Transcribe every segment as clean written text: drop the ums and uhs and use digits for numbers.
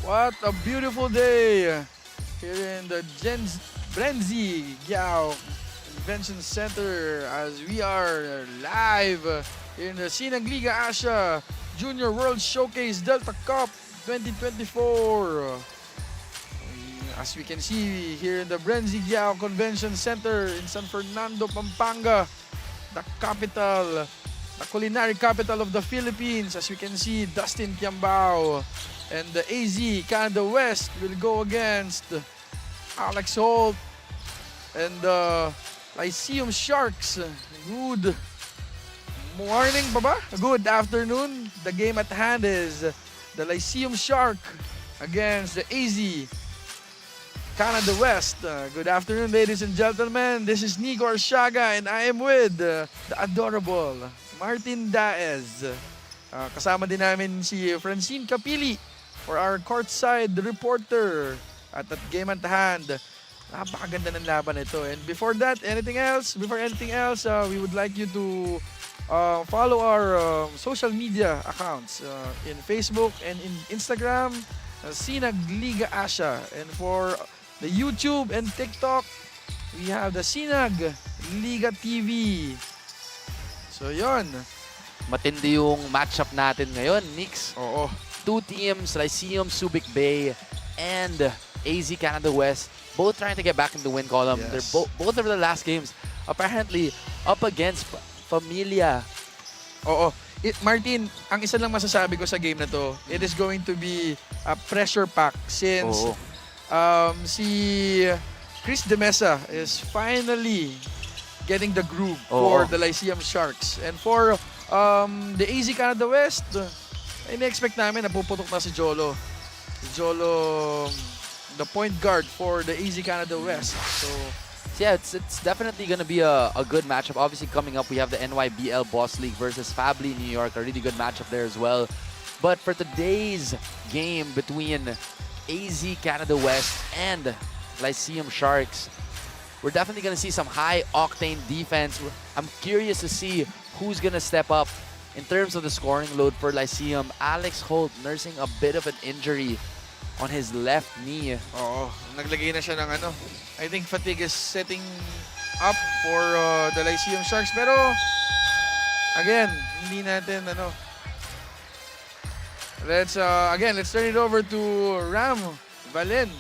What a beautiful day here in the BREN GUIAO Convention Center as we are live in the Sinag Liga Asya Junior World Showcase Delta Cup 2024. As we can see here in the BREN GUIAO Convention Center in San Fernando, Pampanga, the capital, the culinary capital of the Philippines. As we can see, Dustin Kiambao and the AZ Canada West will go against Alex Holt and the LYCEUM Sharks. Good morning, baba. Good afternoon. The game at hand is the LYCEUM Shark against the AZ Canada West. Good afternoon, ladies and gentlemen. This is Nico Arsiaga and I am with the adorable Martin Daez. Kasama din namin si Francine Capili for our courtside reporter at that game at hand. Napakaganda ng laban ito. And before anything else, we would like you to follow our social media accounts in Facebook and in Instagram, Sinag Liga Asya. And for the YouTube and TikTok, we have the Sinag Liga TV. So, yon. Matindi yung matchup natin ngayon, Nix. Oo. Two teams, LYCEUM, Subic Bay, and AZ Canada West, both trying to get back in the win column. Yes. They're both of the last games apparently up against Familia. Oo. Martin, ang isa lang masasabi ko sa game na to, it is going to be a pressure pack since si Chris De Mesa is finally getting the groove for the LYCEUM Sharks. And for the AZ Canada West, ina-expect namin na puputok na si Jolo. Si Jolo, the point guard for the AZ Canada West. So yeah, it's definitely going to be a good matchup. Obviously, coming up, we have the NYBL Boss League versus Fably New York, a really good matchup there as well. But for today's game between AZ Canada West and LYCEUM Sharks, we're definitely going to see some high-octane defense. I'm curious to see who's going to step up in terms of the scoring load for LYCEUM. Alex Holt nursing a bit of an injury on his left knee. oo, naglagay na siya ng ano. I think fatigue is setting up for the LYCEUM Sharks. Pero, again, hindi natin ano. Let's turn it over to Ram Valen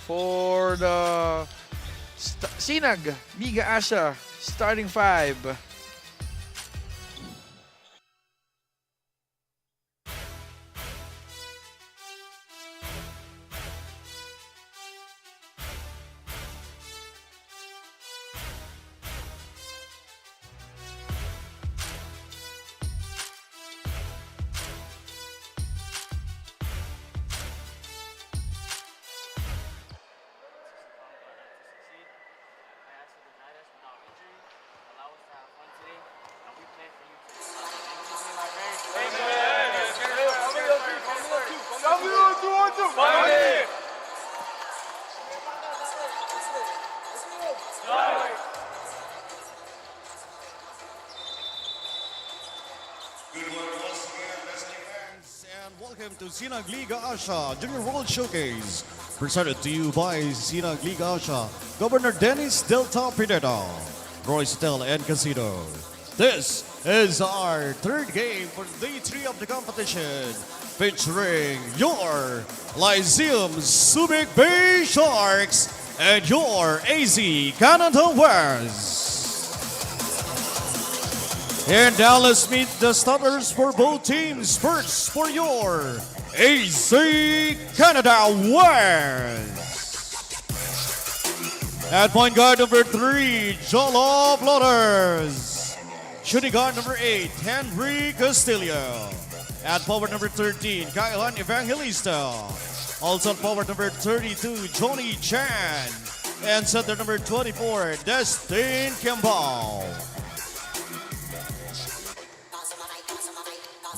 for the Sinag Liga Asya starting five. Good morning once again, wrestling fans, and welcome to Sinag Liga Asya Junior World Showcase, presented to you by Sinag Liga Asya, Governor Dennis Delta Pineda, Royce Hotel and Casino. This is our third game for day 3 of the competition, featuring your LYCEUM Subic Bay Sharks and your AZ Canada West. And now let's meet the starters for both teams. First, for your AZ Canada West. At point guard number 3, Jolo Flores. Shooting guard number 8, Henry Castillo. At forward number 13, Kailan Evangelista. Also at forward number 32, Johnny Chan. And center number 24, Dustin Kiambao.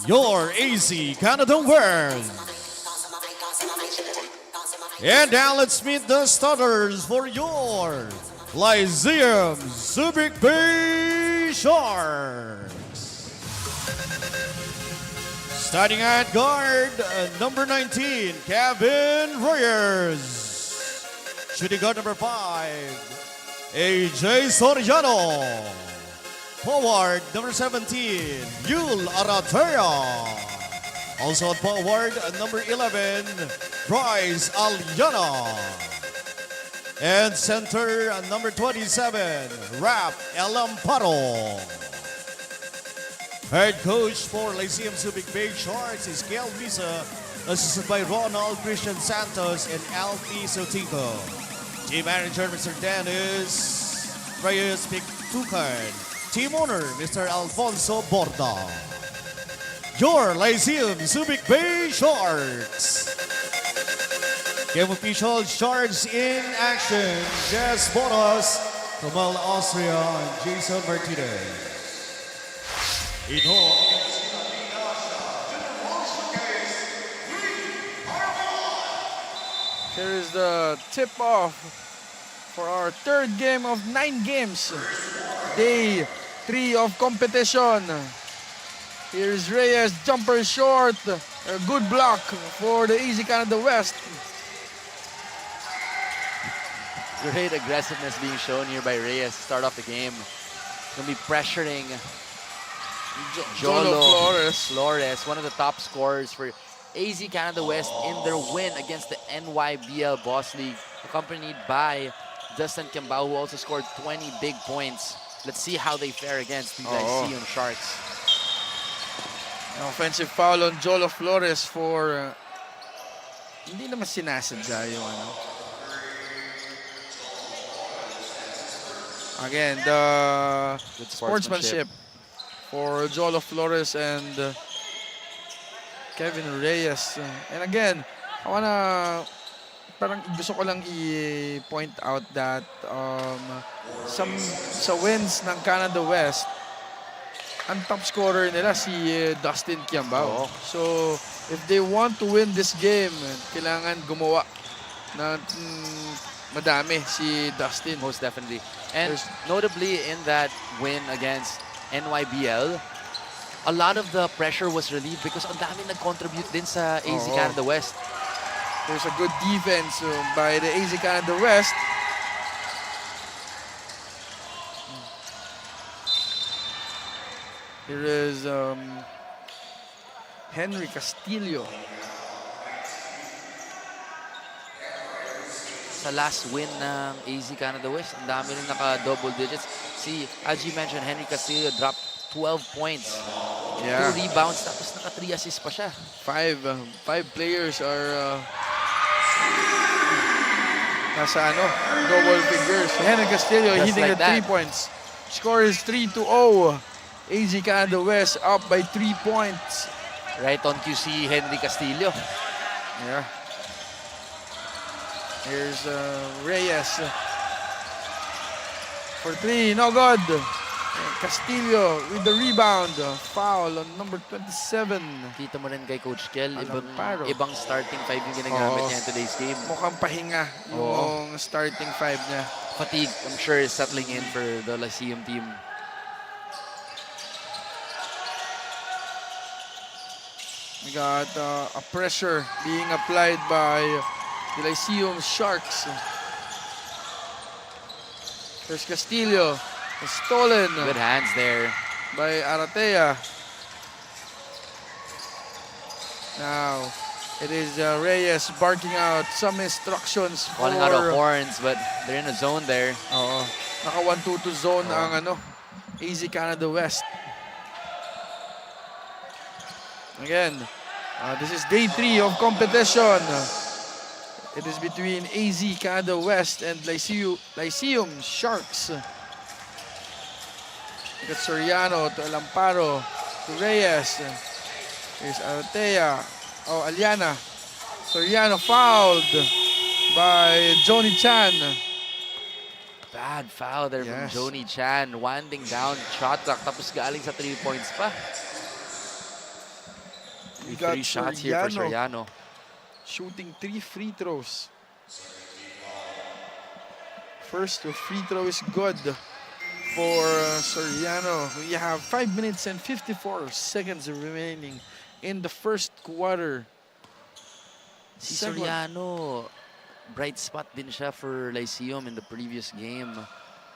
Your AZ Canada West. And now let's meet the starters for your LYCEUM Subic Bay Sharks. Starting at guard, number 19, Kevin Reyes. Shooting guard number 5, AJ Soriano. Forward, number 17, Yul Aratea. Also at forward, number 11, Bryce Aliana. And center, number 27, Rap Elamparo. Head coach for Lyceum Subic Bay Sharks is Gail Visa, assisted by Ronald Christian Santos and Alfie Sotico. Team manager, Mr. Dennis Reyes Pictucan. Team owner, Mr. Alfonso Borda. Your Lyceum Subic Bay Sharks. Game official, Sharks in action. Jess Bonas, Kamal Austria, and Jason Martinez. Ito Here is the tip-off for our third game of 9 games. Day 3 of competition. Here's Reyes, jumper short. A good block for the Easy Canada West. Great aggressiveness being shown here by Reyes to start off the game. Gonna be pressuring Jolo Flores, one of the top scorers for AZ Canada West in their win against the NYBL Boss League, accompanied by Dustin Kimbao, who also scored 20 big points. Let's see how they fare against the Lyceum Sharks. An offensive foul on Jolo Flores for hindi naman sinasadya yung ano. Again, the Good sportsmanship for Jolo Flores and Kevin Reyes. And again, parang gusto ko lang i-point out that sa wins ng Canada West, ang top scorer nila si Dustin Kiambao. So, if they want to win this game, kailangan gumawa na madami si Dustin. Most definitely. And notably in that win against NYBL, a lot of the pressure was relieved because ang dami nag-contribute din sa AZ Canada West. There's a good defense by the AZ Canada West. Here is Henry Castillo. Sa last win ng AZ Canada West, ang dami rin naka-double digits. As you mentioned, Henry Castillo dropped 12 points. Yeah. 2 rebounds, tapos naka-3 assists pa siya. Five players are nasa double figures. Henry Castillo Just hitting like the 3 points. Score is 3-0. AZ Canada West up by 3 points. Right on cue si Henry Castillo. Yeah. Here's Reyes for 3, no good. And Castillo with the rebound. Foul on number 27. Kita mo rin kay Coach Kel, Alamparo. ibang starting 5 yung ginagamit niya in today's game. Mukhang pahinga yung starting 5 niya. Fatigue, I'm sure, is settling in for the Lyceum team. We got a pressure being applied by the Lyceum Sharks. There's Castillo. Stolen Good hands there. by Aratea. Now, it is Reyes barking out some instructions for... Calling out of horns, but they're in a zone there. Oo. Naka 1-2-2 zone ang AZ Canada West. Again, this is day 3 of competition. It is between AZ Canada West and Lyceum Sharks. We got Soriano to Alamparo to Reyes. Here's Aratea. Aliana. Soriano fouled by Johnny Chan. Bad foul there from Yes. Joni Chan. Winding down, shot clock, tapos galing sa 3 points pa. We got 3 shots here for Soriano. Shooting 3 free throws. First free throw is good for Soriano. We have 5 minutes and 54 seconds remaining in the first quarter. Si Second. Soriano, bright spot din siya for Lyceum in the previous game.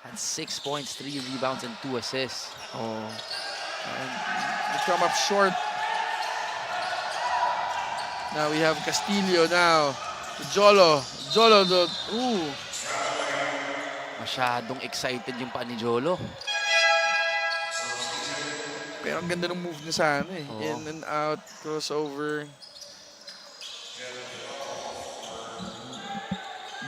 Had 6 points, 3 rebounds, and 2 assists. Oh. And they come up short. Now we have Castillo now. Jolo. Ooh. Masyadong excited yung pa ni Jolo. Pero ang ganda ng move niya sana eh. Oo. In and out, crossover.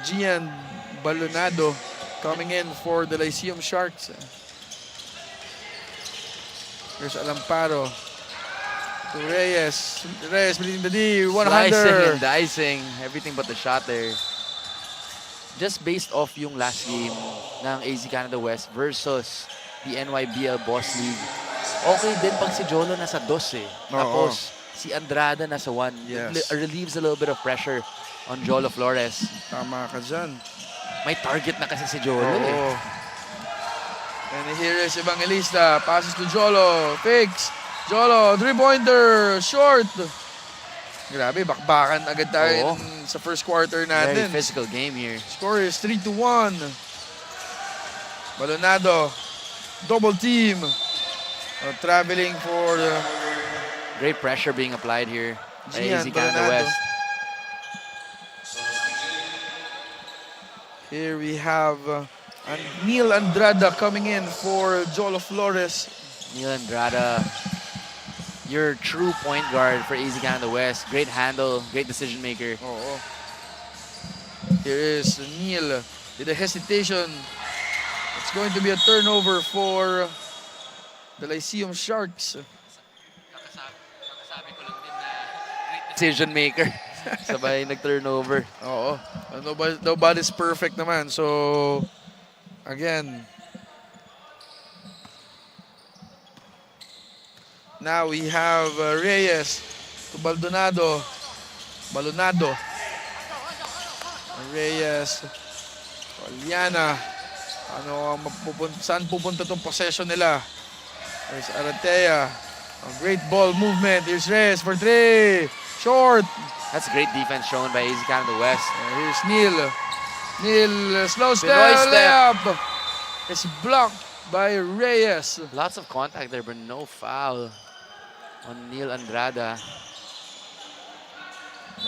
Gian Balonado coming in for the Lyceum Sharks. Here's Alamparo. To Reyes. Reyes leading the D. Slicing One-hander. and dicing. Everything but the shot there. Just based off yung last game ng AZ Canada West versus the NYBL Boss League. Okay din pag si Jolo nasa 2 eh. Tapos si Andrada nasa 1. Yes. It relieves a little bit of pressure on Jolo Flores. Tama ka dyan. May target na kasi si Jolo eh. Oo. And here is Evangelista. Passes to Jolo. Fakes. Jolo, 3-pointer. Short. Grabe, bakbakan agad tayo sa first quarter Very natin. physical game here. Score is 3-1. Balonado. Double team. Traveling for Great pressure being applied here by Gian AZ Canada Balonado. West. Here we have Neil Andrada coming in for Jolo Flores. Neil Andrada, your true point guard for AZ Canada West. Great handle, great decision maker. Oo. Here is Neil with a hesitation. It's going to be a turnover for the Lyceum Sharks. Decision maker. Sabay nag-turnover. Oo. Nobody's perfect naman. So, again. Now we have Reyes to Balonado. Reyes. Oliana. Saan pupunta tong possession nila? There's Aratea. A great ball movement. Here's Reyes for 3. Short. That's great defense shown by AZ Canada West. Here's Neil. Neil, slow step, Pinoy step. layup. It's blocked by Reyes. Lots of contact there, but no foul on Neil Andrada.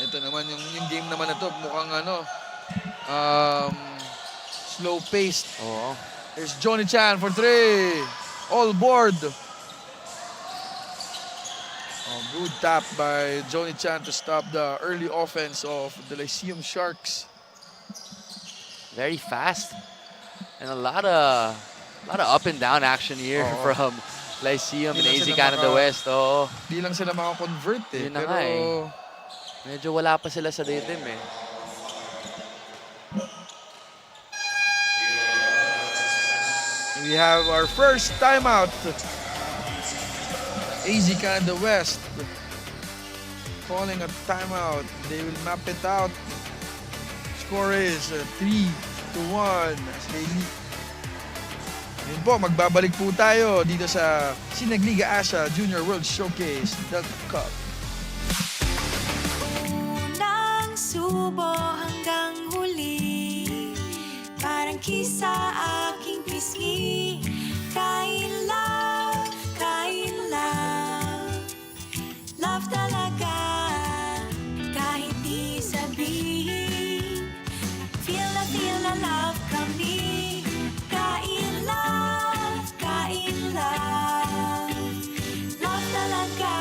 Ito naman yung game naman na to, mukhang slow-paced. Oo. Here's Johnny Chan for 3. All board. Good tap by Johnny Chan to stop the early offense of the Lyceum Sharks. Very fast. And a lot of up and down action here from Lyceum and Hindi AZ na sila Canada West. Oo. Di lang sila makakonvert eh. Yun na Pero nga eh. Medyo wala pa sila sa rhythm eh. we have our first timeout. AZ Canada West calling a timeout. They will map it out. Score is 3-1. Yun po, magbabalik po tayo dito sa Sinag Liga Asya Junior World Showcase Delta Cup. Unang subo hanggang huli, parang kisa aking pisngi. Kain love, love talaga, kahit di sabihin. Feel na love kami. Kain love, love talaga.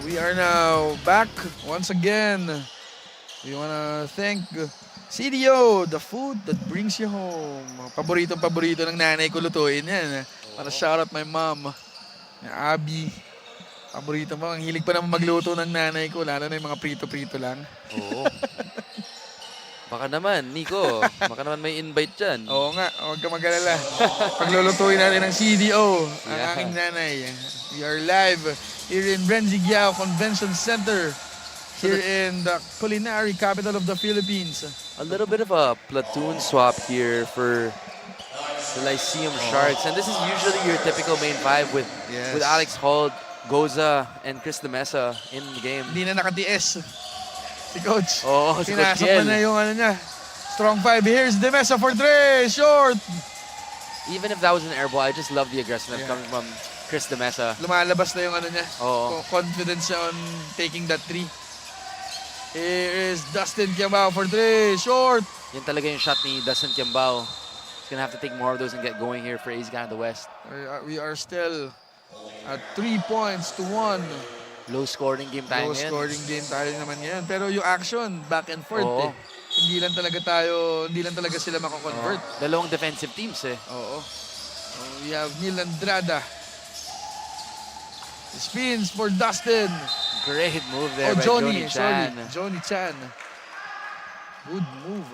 We are now back once again. We want to thank CDO, the food that brings you home. Paborito ng nanay ko lutuin yan. Para shout out my mom, Abby. Paborito mo. Ang hilig pa naman magluto ng nanay ko, lalo na yung mga prito-prito lang. Oo. Baka naman, Nico. Baka naman may invite dyan. Oo nga, huwag ka mag-alala. Paglulutuin natin ng CDO, ang Yeah. aking nanay. We are live here in BREN GUIAO Convention Center. Here in the culinary capital of the Philippines. A little bit of a platoon swap here for The Lyceum Sharks. And this is usually your typical main five with Alex Holt, Goza, and Chris Demesa in the game. Hindi na nakatiis si Coach. Oh, si Coach Pinasok Kiel. na yung ano niya. Strong 5. Here's Demesa for 3. Short. Even if that was an air ball, I just love the aggressiveness coming from Chris Demesa. Lumalabas na yung ano niya. Oo. Confidence siya on taking that 3. Here is Dustin Kiambao for 3. Short. Yan talaga yung shot ni Dustin Kiambao. He's gonna have to take more of those and get going here for AZ Canada West. We are still at 3 points to 1. Low scoring game tayo Low ngayon. scoring game tayo naman ngayon. Pero yung action, back and forth Oo. Hindi lang talaga sila makakonvert. Dalawang defensive teams eh. Oo. We have Neil Andrada. Spins for Dustin. Great move there Oh, by Johnny Chan. Johnny Chan. Good move.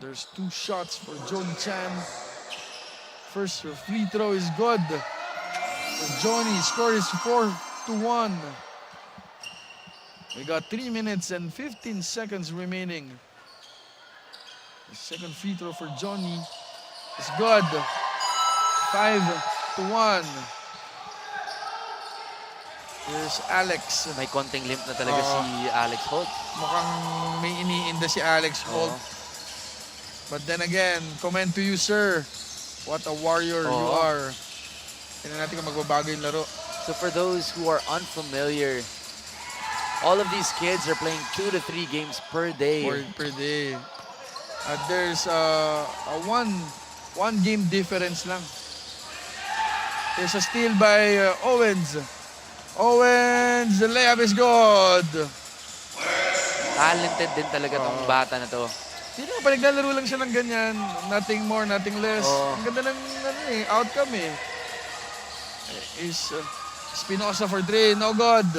There's 2 shots for Johnny Chan. First free throw is good. So Johnny score is 4-1. We got 3 minutes and 15 seconds remaining. The second free throw for Johnny is good. 5-1. Here's Alex. May konting limp na talaga si Alex Holt. Mukhang may iniinda si Alex Holt. But then again, comment to you, sir. What a warrior you are. Tingnan natin kung magbabago yung laro. So for those who are unfamiliar, all of these kids are playing 2 to 3 games per day. Per day. At there's a one game difference lang. There's a steal by Owens. Owens, the layup is good. Talented din talaga tong bata na to. Hindi naman, naglalaro lang siya ng ganyan. Nothing more, nothing less. Ang ganda ng outcome eh. Is Espinosa for 3, no good.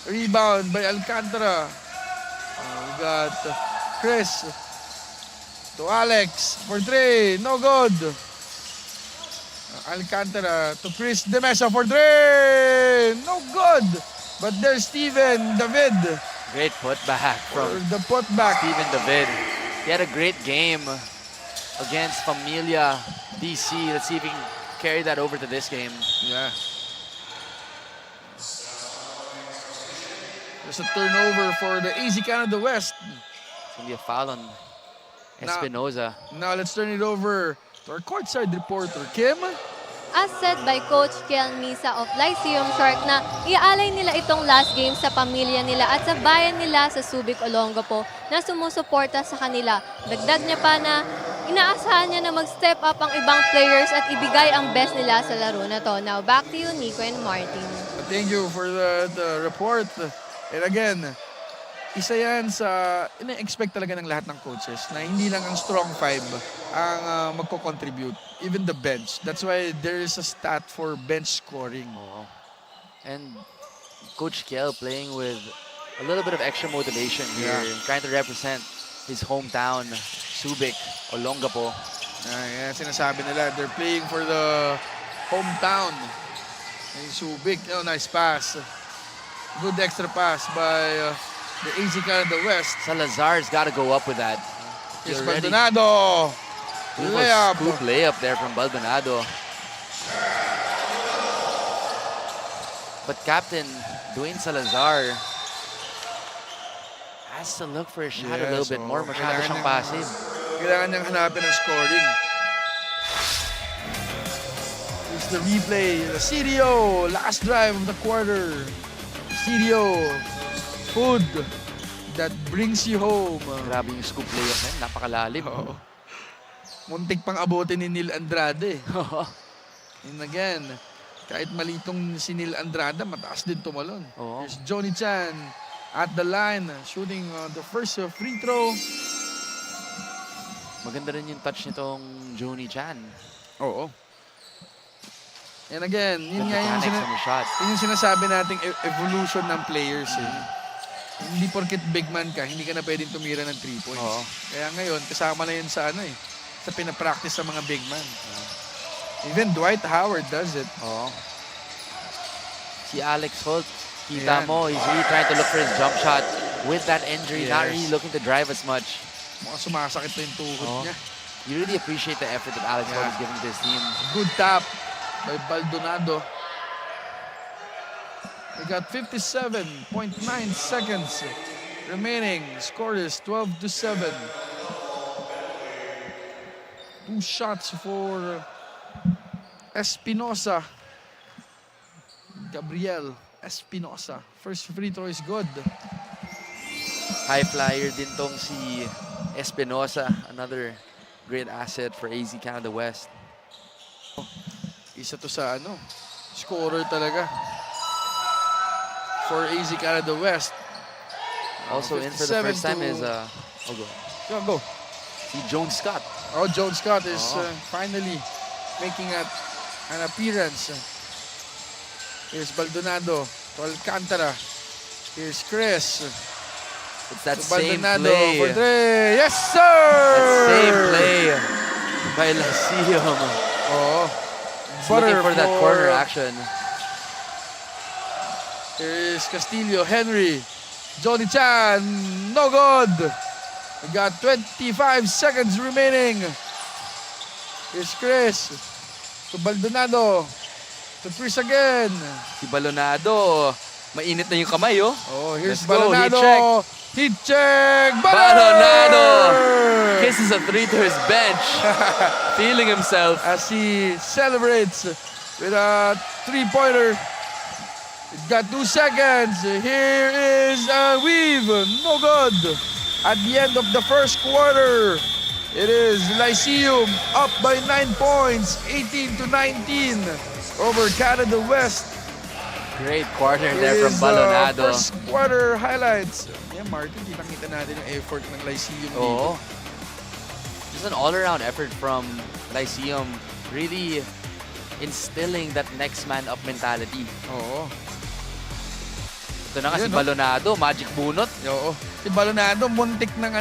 Rebound by Alcantara. We got Chris to Alex for 3, no good. Alcantara to Chris Demesa for 3, no good. But there's Steven David. Great putback from The putback. Steven David. He had a great game against Familia DC. Let's see if he can carry that over to this game. Yeah. There's a turnover for the AZ Canada West. It's going to be a foul on Espinosa. Now let's turn it over to our courtside reporter, Kim. As said by Coach Kiel Misa of LYCEUM Shark na iaalay nila itong last game sa pamilya nila at sa bayan nila sa Subic, Olongapo na sumusuporta sa kanila. Dagdag niya pa na inaasahan niya na mag-step up ang ibang players at ibigay ang best nila sa laro na to. Now back to you, Nico and Martin. Thank you for the report. And again, isa yan sa ina-expect talaga ng lahat ng coaches na hindi lang ang strong 5 ang magko-contribute. Even the bench. That's why there is a stat for bench scoring. And Coach Kiel playing with a little bit of extra motivation here, trying to represent his hometown, Subic, Olongapo. Yan, sinasabi nila, they're playing for the hometown. Yung Subic, nice pass. Good extra pass by the AZ Canada West. Salazar's got to go up with that. Here's Baldonado. Layup. Scoop layup there from Baldonado. But Captain Dwayne Salazar has to look for a shot a little bit more. Masyado siyang passive. Kailangan niyang hanapin ang scoring. Here's the replay. The CDO. Last drive of the quarter. CDO. Food that brings you home. Grabe yung scoop layup na yun. Napakalalim. Muntik pang abutin ni Neil Andrade. And again, kahit malitong si Neil Andrade, mataas din tumalon. Here's Johnny Chan at the line, shooting the first free throw. Maganda rin yung touch nitong Johnny Chan. Oo. And again, yun The nga yung, mechanics on the shot. yun yung sinasabi nating evolution ng players. Hindi porket big man ka, hindi ka na pwedeng tumira ng 3 points. Kaya ngayon, kasama na yun sa sa pinapractice sa mga big man. Even Dwight Howard does it. Si Alex Holt, Kita Ayan. mo, he's really trying to look for his jump shot. With that injury, not Yes. really looking to drive as much. Mukhang sumasakit na yung tuhod Oh. niya. You really appreciate the effort that Alex Yeah. is giving to his team. Good tap by Baldonado. We got 57.9 seconds remaining. Score is 12-7. 2 shots for Espinosa. Gabriel Espinosa. First free throw is good. High flyer din tong si Espinosa. Another great asset for AZ Canada West. Isa to sa scorer talaga for AZ Canada West. Also in for the 57 first time to- is Go. si Jones Scott. Oh, John Scott is Oh. finally making an appearance. Here's Baldonado to Alcantara. Here's Chris. It's that To same Baldonado play. for three. Yes, sir! That same play by LYCEUM. Oh, He's looking for that corner action. Here is Castillo, Henry, Johnny Chan, no good. We got 25 seconds remaining. Here's Chris to Baldonado, to Chris again. Si Baldonado, mainit na yung kamay, oh. Oh, here's Let's go, heat Baldonado. check. Heat check. Baldonado kisses a 3 to his bench, feeling himself. As he celebrates with a three-pointer. We've got 2 seconds. Here is a weave. No good. At the end of the first quarter, it is Lyceum up by 9 points, 18-19 over Canada West. Great corner It there from is, Baldonado. first quarter highlights. Yeah, Martin, kitang-kita natin yung effort ng Lyceum dito. Oo. Just an all-around effort from LYCEUM, really instilling that next man up mentality. Oo. Ito na nga si Yun, no? Baldonado, magic bunot. Oo. Si Baldonado, muntik ng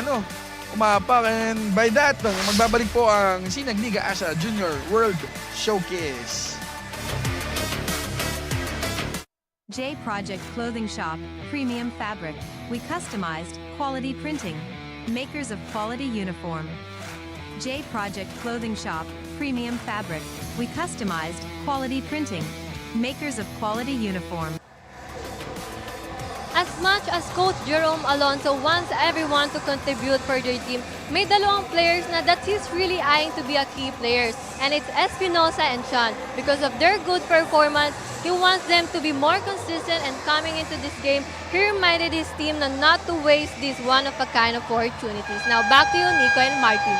umapak. And by that, magbabalik po ang Sinag Liga Asya Junior World Showcase. J Project Clothing Shop, Premium Fabric. We customized, quality printing. Makers of quality uniform. J Project Clothing Shop, Premium Fabric. We customized, quality printing. Makers of quality uniform. As much as Coach Jerome Alonso wants everyone to contribute for their team, may dalawang players na that he's really eyeing to be a key players. And it's Espinosa and Sean. Because of their good performance, he wants them to be more consistent, and coming into this game, he reminded his team na not to waste these one-of-a-kind opportunities. Now back to you, Nico and Martin.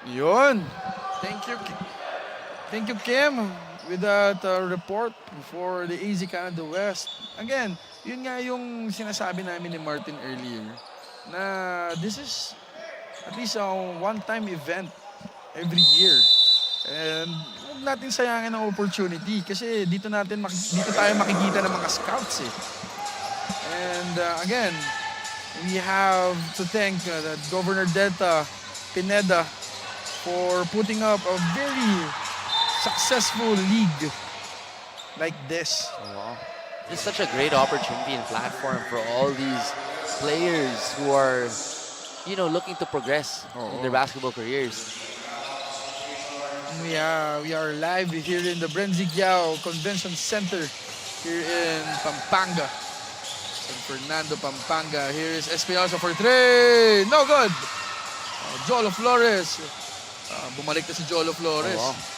Yun. Thank you, Kim, with that report for the AZ Canada West. Again, yun nga yung sinasabi namin ni Martin earlier, na this is at least a one-time event every year. And huwag natin sayangin ang opportunity kasi dito tayo makikita ng mga scouts eh. And again, we have to thank Governor Delta Pineda for putting up a very successful league like this. It's such a great opportunity and platform for all these players who are, looking to progress in their basketball careers. We are live here in the GUIAO Convention Center here in Pampanga. San Fernando, Pampanga. Here is Espinosa for three. No good. Jolo Flores. Bumalik na si Jolo Flores. Oh, wow.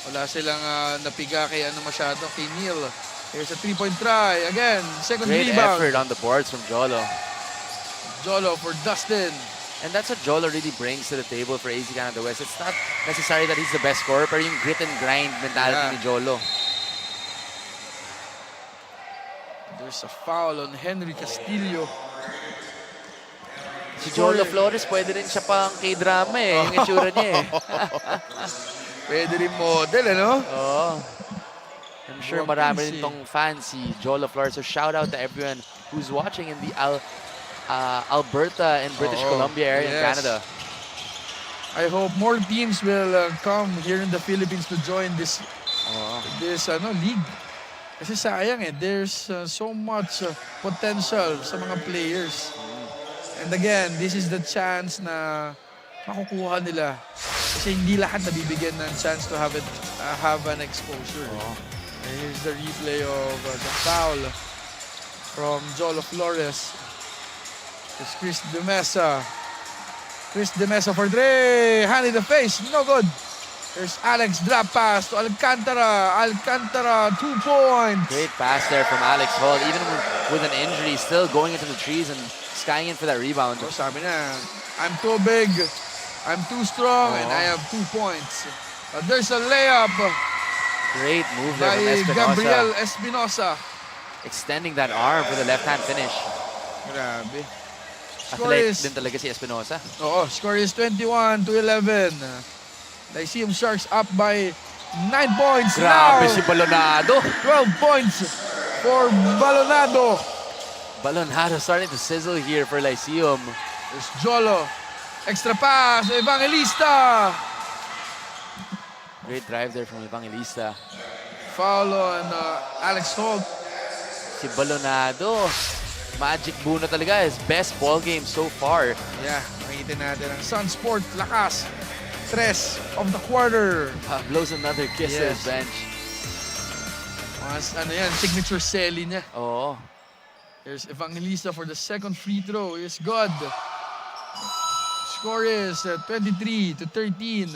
Wala silang napiga kay masyado, kay Neil. Here's a three-point try. Again, second Great rebound. effort on the boards from Jolo. Jolo for Dustin. And that's what Jolo really brings to the table for AZ Canada West. It's not necessarily that he's the best scorer, pero yung grit and grind mentality ni Jolo. There's a foul on Henry Castillo. Si Jolo Flores, pwede rin siya pang K-drama yung itsura niya Pwede rin model, Oo. I'm sure Huwag marami pinsi. rin tong fans si Jolo Flores. So shout out to everyone who's watching in the Alberta and British Columbia area in Canada. I hope more teams will come here in the Philippines to join this league. Kasi sayang there's so much potential sa mga players. And again, this is the chance na makukuha nila. Kasi hindi lahat nabibigyan ng chance to have an exposure. And here's the replay of the foul from Jolo Flores. It's Chris De Mesa. Chris De Mesa for Dre. Hand in the face. No good. There's Alex, drop pass to Alcantara. Alcantara, 2 points. Great pass there from Alex Holt. Even with an injury, still going into the trees and skying in for that rebound. So sabi na, I'm too big, I'm too strong, and I have 2 points. There's a layup Great move there by from Espinosa. Gabriel Espinosa. Extending that arm for the left-hand finish. Grabe. Score Athletic is, din talaga si Espinosa. score is 21-11. Lyceum Sharks up by 9 points. Grabe now. si Balonado. 12 points for Balonado. Balonado starting to sizzle here for Lyceum. There's Jolo. Extra pass. Evangelista. Great drive there from Evangelista. Foul on Alex Holt. Si Balonado. Magic Buno talaga. His best ball game so far. Yeah, makita natin ang Sunsport lakas. 3 of the quarter. Blows another kiss to his Yes. bench. Mas signature selly niya. Oo. Here's Evangelista for the second free throw. Is good. Score is 23-13.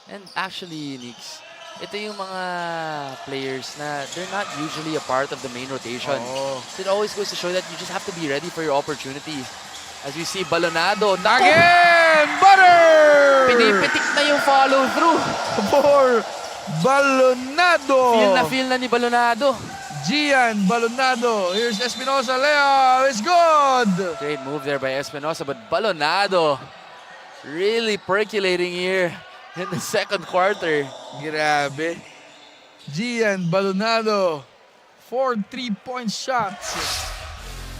And actually, Nix, ito yung mga players na they're not usually a part of the main rotation. Oo. So it always goes to show that you just have to be ready for your opportunity. As we see, Balonado. Again! Butter! Pinipitik na yung follow-through. For Balonado. Feel na ni Balonado. Gian Balonado. Here's Espinosa. Leo. It's good. Great move there by Espinosa, but Balonado really percolating here in the second quarter. Grabe. Gian Balonado. 4 3-point shots.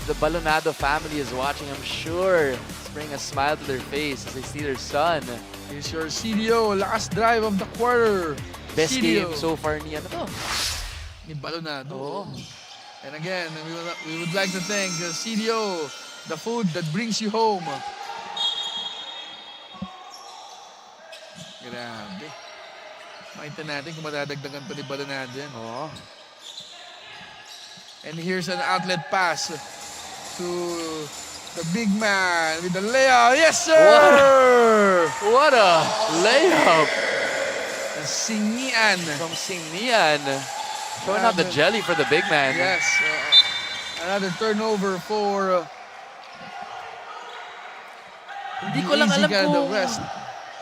The Balonado family is watching, I'm sure. It's bringing a smile to their face as they see their son. Here's your CDO. Last drive of the quarter. Best CDO. game so far ni ano to. Ni Balonado. Oo. And again, we would like to thank CDO, the food that brings you home. Grabe. Makita natin kung madadagdagan pa ni Balonado yan. Oo. And here's an outlet pass to the big man with the layup. Yes, sir! What a layup Singian. from Singnian. Showing out the jelly for the big man. Yes. Another turnover for Hindi ko lang alam the kung West.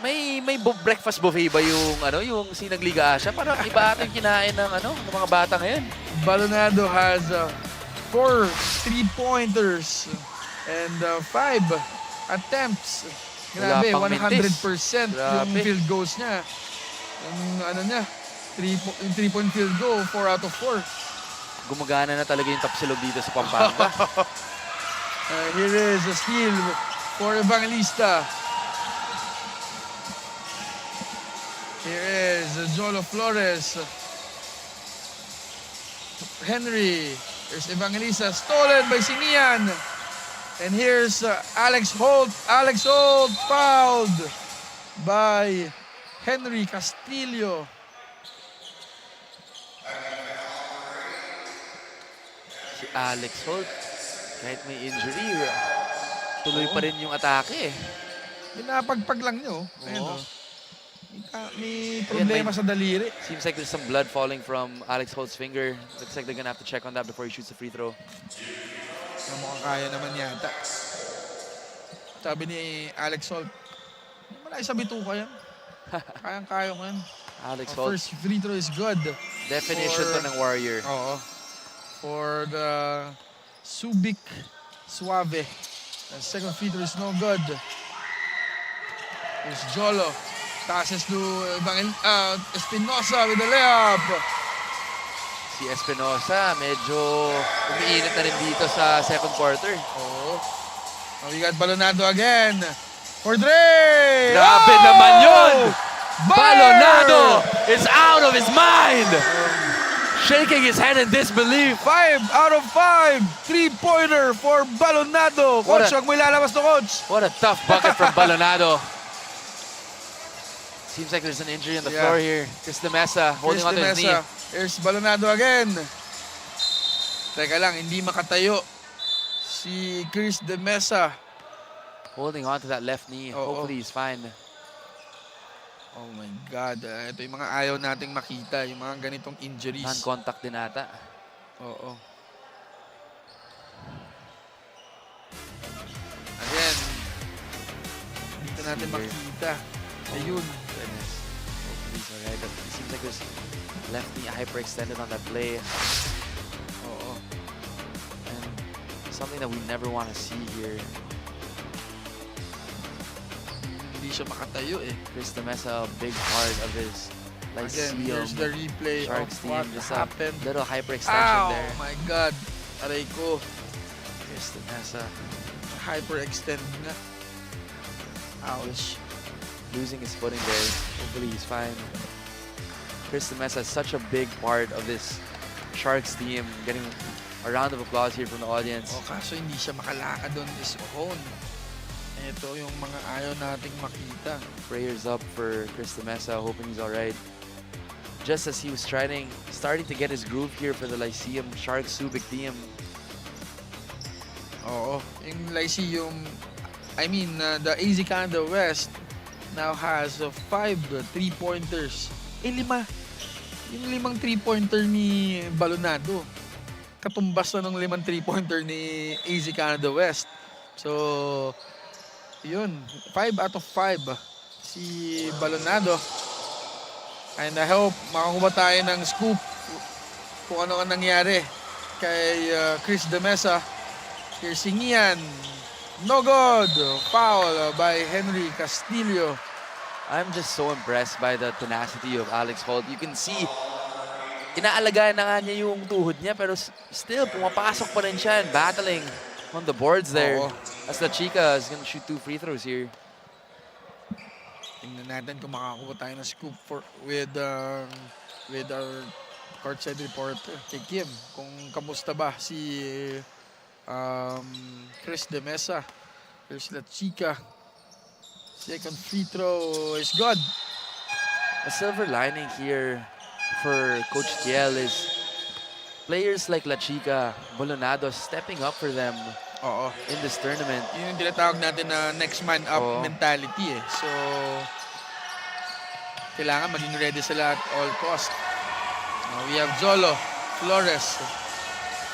may breakfast buffet ba yung Sinag Liga Asya? Parang iba ata yung kinain ng ng mga bata ngayon. Balonado has 4 3-pointers and 5 attempts. Grabe, Wala pang 100% yung Grabe. field goals niya. Yung 3-point field goal, 4 out of 4. Gumagana na talaga yung tapsilog dito sa Pampanga. Here is a steal for Evangelista. Here is Jolo Flores. Henry. There's Evangelista, stolen by Sinian. And here's Alex Holt. Alex Holt fouled by Henry Castillo. Si Alex Holt, kahit may injury, tuloy pa rin yung atake. Pinapagpag lang niyo. Ayun, Oo. may problema sa daliri. Seems like there's some blood falling from Alex Holt's finger. Looks like they're gonna have to check on that before he shoots the free throw. Mukhang kaya naman yata. Sabi ni Alex Holt, malaki sa bituka yan. Kayang-kaya ko yan. Alex Our Holt, first free throw is good. definition to ng warrior. Oo. For the Subic Suave. The second free throw is no good. Here's Jolo. Passes to Espinosa with the layup. Si Espinosa, medyo umiinit na rin dito sa second quarter. Oo. We got Balonado again. For Dre! Grabe Oh! naman yun! Butter! Balonado is out of his mind! shaking his head in disbelief. 5 out of 5. 3-pointer for Balonado. What Coach, a- huwag mo ilalabas to, Coach. What a tough bucket from Balonado. Seems like there's an injury on the floor here. Chris De Mesa holding Chris onto De his knee. Mesa. Here's Balonado again. Teka lang, hindi makatayo si Chris De Mesa. Holding on to that left knee. Oo. Hopefully he's fine. Oh my God. Ito yung mga ayaw nating makita. Yung mga ganitong injuries. Non-contact din ata. Oo. Again. Dito natin Here. makita. Ayun. Goodness. Hopefully he's alright. But it seems like there's left knee hyperextended on that play. Oo. And something that we never want to see here. Hindi siya makatayo eh. Chris De Mesa, a big part of his Again, LYCEUM here's the replay Sharks of what team. Just happened. a little hyperextension Ow! there. My God. Aray ko. Chris De Mesa Hyperextend nga. Ouch. losing his footing there. Hopefully he's fine. Chris De Mesa is such a big part of this Sharks team. Getting a round of applause here from the audience. O kaso hindi siya makalakad on his own. Ito yung mga ayaw nating makita. Prayers up for Chris De Mesa, hoping he's alright. Just as he was starting to get his groove here for the Lyceum Sharks Subic team. Oo. Yung Lyceum, the AZ Canada West now has 5 3-pointers. 5. Yung 5 3-pointer ni Balonado. Katumbas na ng 5 3-pointer ni AZ Canada West. So, yun. 5 out of 5 si Balonado. And I hope makakuha tayo ng scoop kung ano ang nangyari kay Chris De Mesa. Here's Singian. No good. Foul by Henry Castillo. I'm just so impressed by the tenacity of Alex Holt. You can see, inaalagaan na nga niya yung tuhod niya, pero still, pumapasok pa rin siya and battling on the boards there. Oo. As La Chica is gonna shoot 2 free throws here. Tingnan natin kung makakuha tayo ng scoop with our courtside reporter kay Kim. Kung kamusta ba si Chris De Mesa. Here's La Chica. Second free throw is good. A silver lining here for Coach Kiel is players like La Chica, Balonado stepping up for them Oo. in this tournament. Yun yung tinatawag natin na next man up Oo. mentality eh. So, kailangan maging ready sila at all cost. We have Zolo, Flores,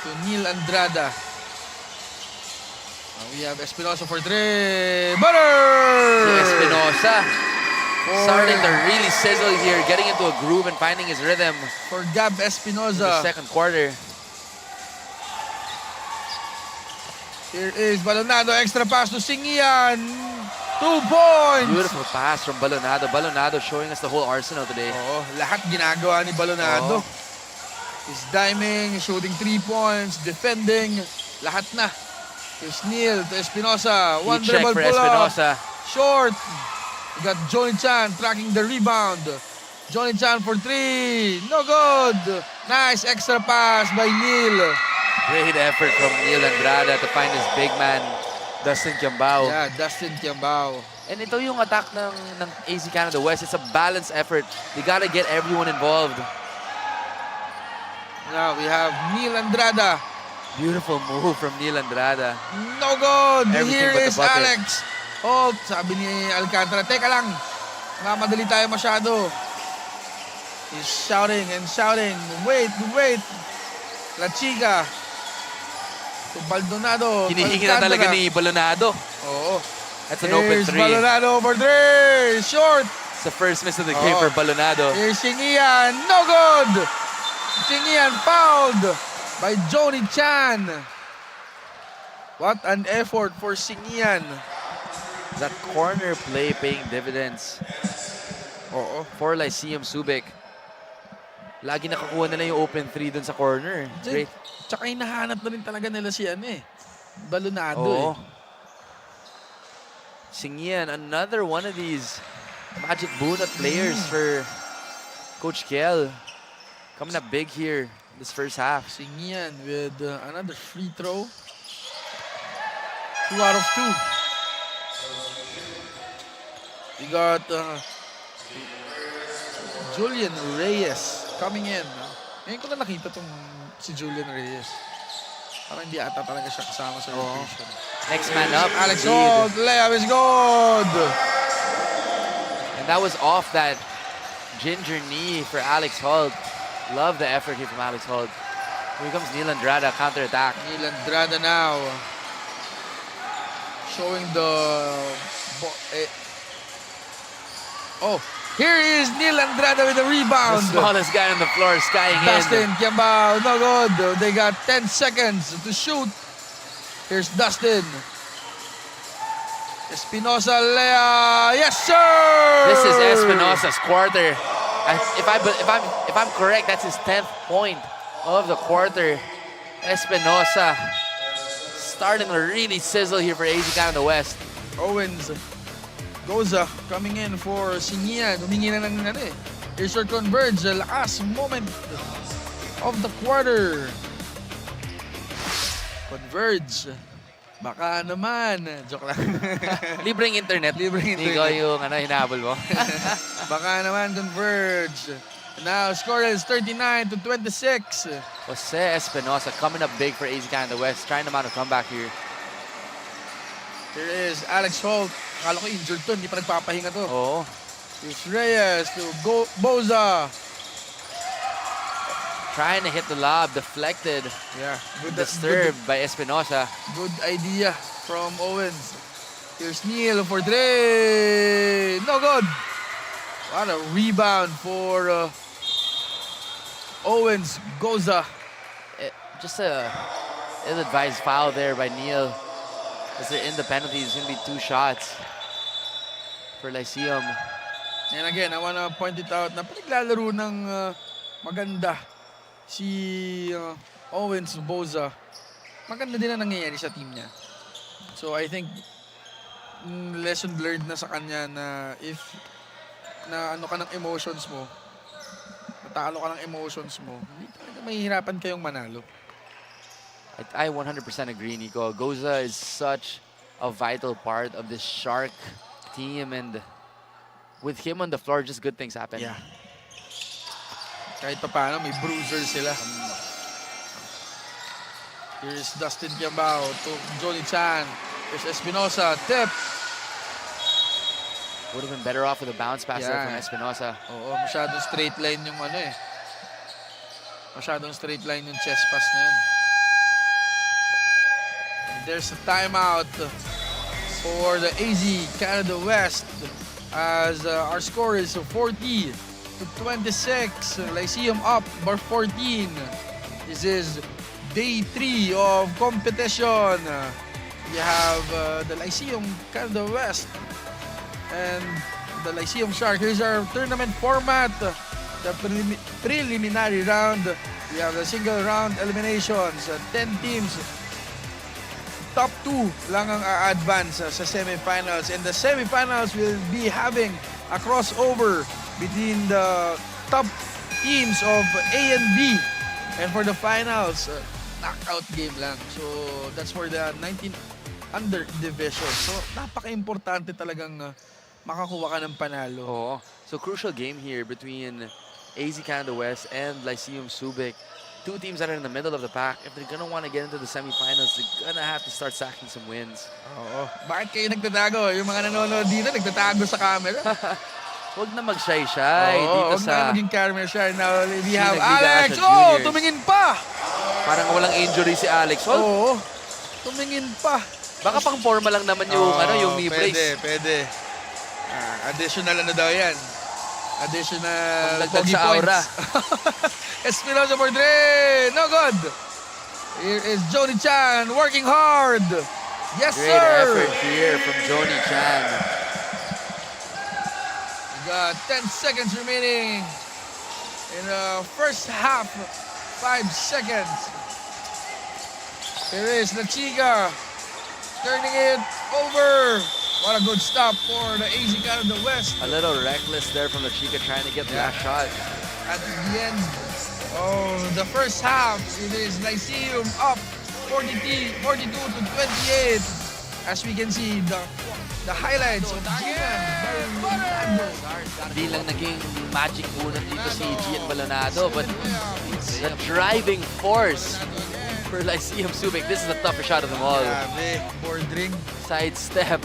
to Neil Andrada. We have Espinosa for 3. Butter! Si Espinosa starting to really sizzle here, getting into a groove and finding his rhythm For Gab in the Espinosa. second quarter. Here is Balonado, extra pass to Singian. 2 points! Beautiful pass from Balonado. Balonado showing us the whole arsenal today. Oo, lahat ginagawa ni Balonado. Oo. He's diming, shooting 3 points, defending, lahat na. Here's Neil to Espinosa. One Heat check dribble for pull-up. Espinosa. Short. We got Johnny Chan tracking the rebound. Johnny Chan for 3. No good. Nice extra pass by Neil. Great effort from Neil Andrada to find his big man, Dustin Kiambao. Yeah, Dustin Kiambao. And ito yung attack ng AZ Canada West. It's a balanced effort. They gotta get everyone involved. Now we have Neil Andrada. Beautiful move from Neil Andrada. No good. Everything Here but the is bucket. Alex. Oh, sabi ni Alcantara, teka lang. Mamadali tayo masyado. He's shouting and shouting. Wait, wait. La Chica. To Baldonado. to Hinihingi na Alcantara. talaga ni Balonado. Oo. That's an open Here's 3. Baldonado for 3. Short. It's the first miss of the game Oo. for Balonado. Here's Singian. No good. Singian fouled by Johnny Chan. What an effort for Singian. That corner play paying dividends Oo. for Lyceum Subic. Lagi nakakuha nila yung open 3 dun sa corner. Great. Tsaka hinahanap na rin talaga nila si Balonado Oo. eh. Singian, another one of these magic bullet players for Coach Kiel. Coming up big here this first half. Singian with another free throw. 2 out of 2. We got Julian Reyes coming in. Ngayon ko na nakita tong si Julian Reyes. Parang hindi ata talaga siya kasama sa rotation. Next man up. Alex indeed. Holt, layup is good! And that was off that ginger knee for Alex Holt. Love the effort here from Alex Holt. Here comes Neil Andrada, counter-attack. Neil Andrada now. Showing the... Oh, here is Neil Andrada with the rebound. The smallest guy on the floor, skying Dustin in. Kiambao, no good. They got 10 seconds to shoot. Here's Dustin. Espinosa, Lea. Yes, sir! This is Espinosa's quarter. If I'm correct, that's his 10th point of the quarter. Espinosa starting to really sizzle here for AZ Canada West. Owens. Goza coming in for Singian. Humingi na ng Here's your converge. The last moment of the quarter. Converge. Baka naman. Joke lang. Libreng internet. Libreng internet. Ikaw yung hinahabol mo. Baka naman converge. Now score is 39-26. Jose Espinosa coming up big for AZ Canada West. Trying to mount a comeback here. Here is Alex Holt. Akala ko injured to. Hindi pa nagpapahinga to. Oh. Here's Reyes to Boza. Trying to hit the lob. Deflected. Yeah. Disturbed by Espinosa. Good idea from Owens. Here's Neil for three. No good. What a rebound for Owens. Goza. Just a ill-advised foul there by Neil. As they're in the penalty, it's going to be 2 shots for Lyceum. And again, I want to point it out na pinaglalaro ng maganda si Owens Boza. Maganda din ang nangyayari sa team niya. So I think lesson learned na sa kanya na if na ano ka ng emotions mo, natalo ka ng emotions mo, hindi talaga mahihirapan kayong manalo. I 100% agree, Nico. Goza is such a vital part of this Shark team, and with him on the floor, just good things happen. Yeah. Kahit pa paano, may bruiser sila. Here's Dustin Kiambao to Johnny Chan. Here's Espinosa, tip. Would have been better off with a bounce pass there from Espinosa. Oo, masyadong straight line yung Masyadong straight line yung chest pass na yun. And there's a timeout for the AZ Canada West as our score is 40-26. Lyceum up by 14. This is day 3 of competition. We have the Lyceum Canada West and the Lyceum Shark. Here's our tournament format. The preliminary round. We have the single round eliminations. 10 teams. Top 2 lang ang advance sa semifinals. And the semifinals will be having a crossover between the top teams of A and B. And for the finals, knockout game lang. So that's for the 19 under division. So napaka-importante talagang makakuha ka ng panalo. Oh, so crucial game here between AZ Canada West and Lyceum Subic. 2 teams that are in the middle of the pack. If they're gonna want to get into the semifinals, they're gonna have to start sacking some wins. Oo. Bakit kayo nagtatago? Yung mga nanonood dito, nagtatago sa camera. Huwag na mag-shy-shy dito Huwag sa... na maging camera shy. Now we have Sinag Liga Alex. Asya Oh, Juniors. tumingin pa. Parang walang injury si Alex. Well, Oo. Tumingin pa. baka pang forma lang naman yung, yung knee brace. Pwede. Additional ano daw yan? Additional Pagdagdag pogi sa aura. points. Espinosa for 3. No good. Here is Johnny Chan working hard. Yes, Great sir. effort here from Johnny Chan. We got 10 seconds remaining in the first half. 5 seconds. Here is La Chica turning it over. What a good stop for the AZ Canada West. A little reckless there from the Chica trying to get the last shot. At the end, Oh, the first half, it is Lyceum up 42 to 28. As we can see, the highlights of Fernando. Hindi lang naging magic unat dito si Gian Balonado, but the driving force for Lyceum Subic. This is the toughest shot of them all. Grabe, bordering. Sidestep.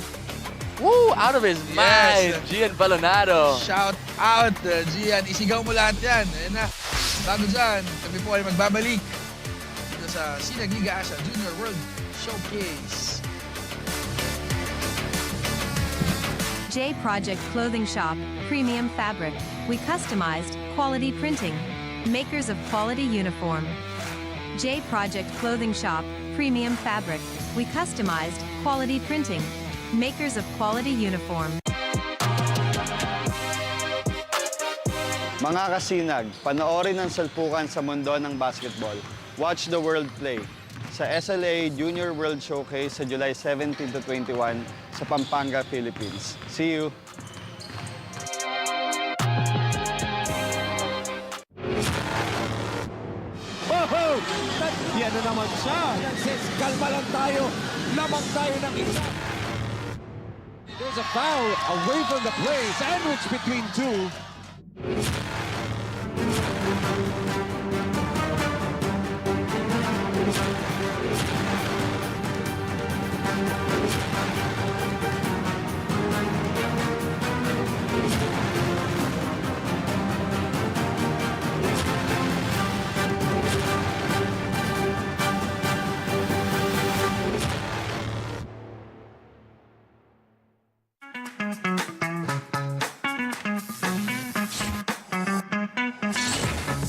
Woo! Out of his mind, Gian Balonado. Shout out, Gian. Isigaw mo lahat yan. Ayan na. Bago dyan, kami po ay magbabalik dito sa Sinag Liga Asya Junior World Showcase. J Project Clothing Shop, Premium Fabric. We customized, quality printing. Makers of quality uniform. J Project Clothing Shop, Premium Fabric. We customized, quality printing. Makers of quality uniform. Mga kasinag, panoorin ang salpukan sa mundo ng basketball. Watch the world play sa SLA Junior World Showcase sa July 17 to 21 sa Pampanga, Philippines. See you! Oh! Yan na naman siya. Yan says, kalma lang tayo. Lamang tayo ng isa. There's a foul away from the play. Sandwich between two.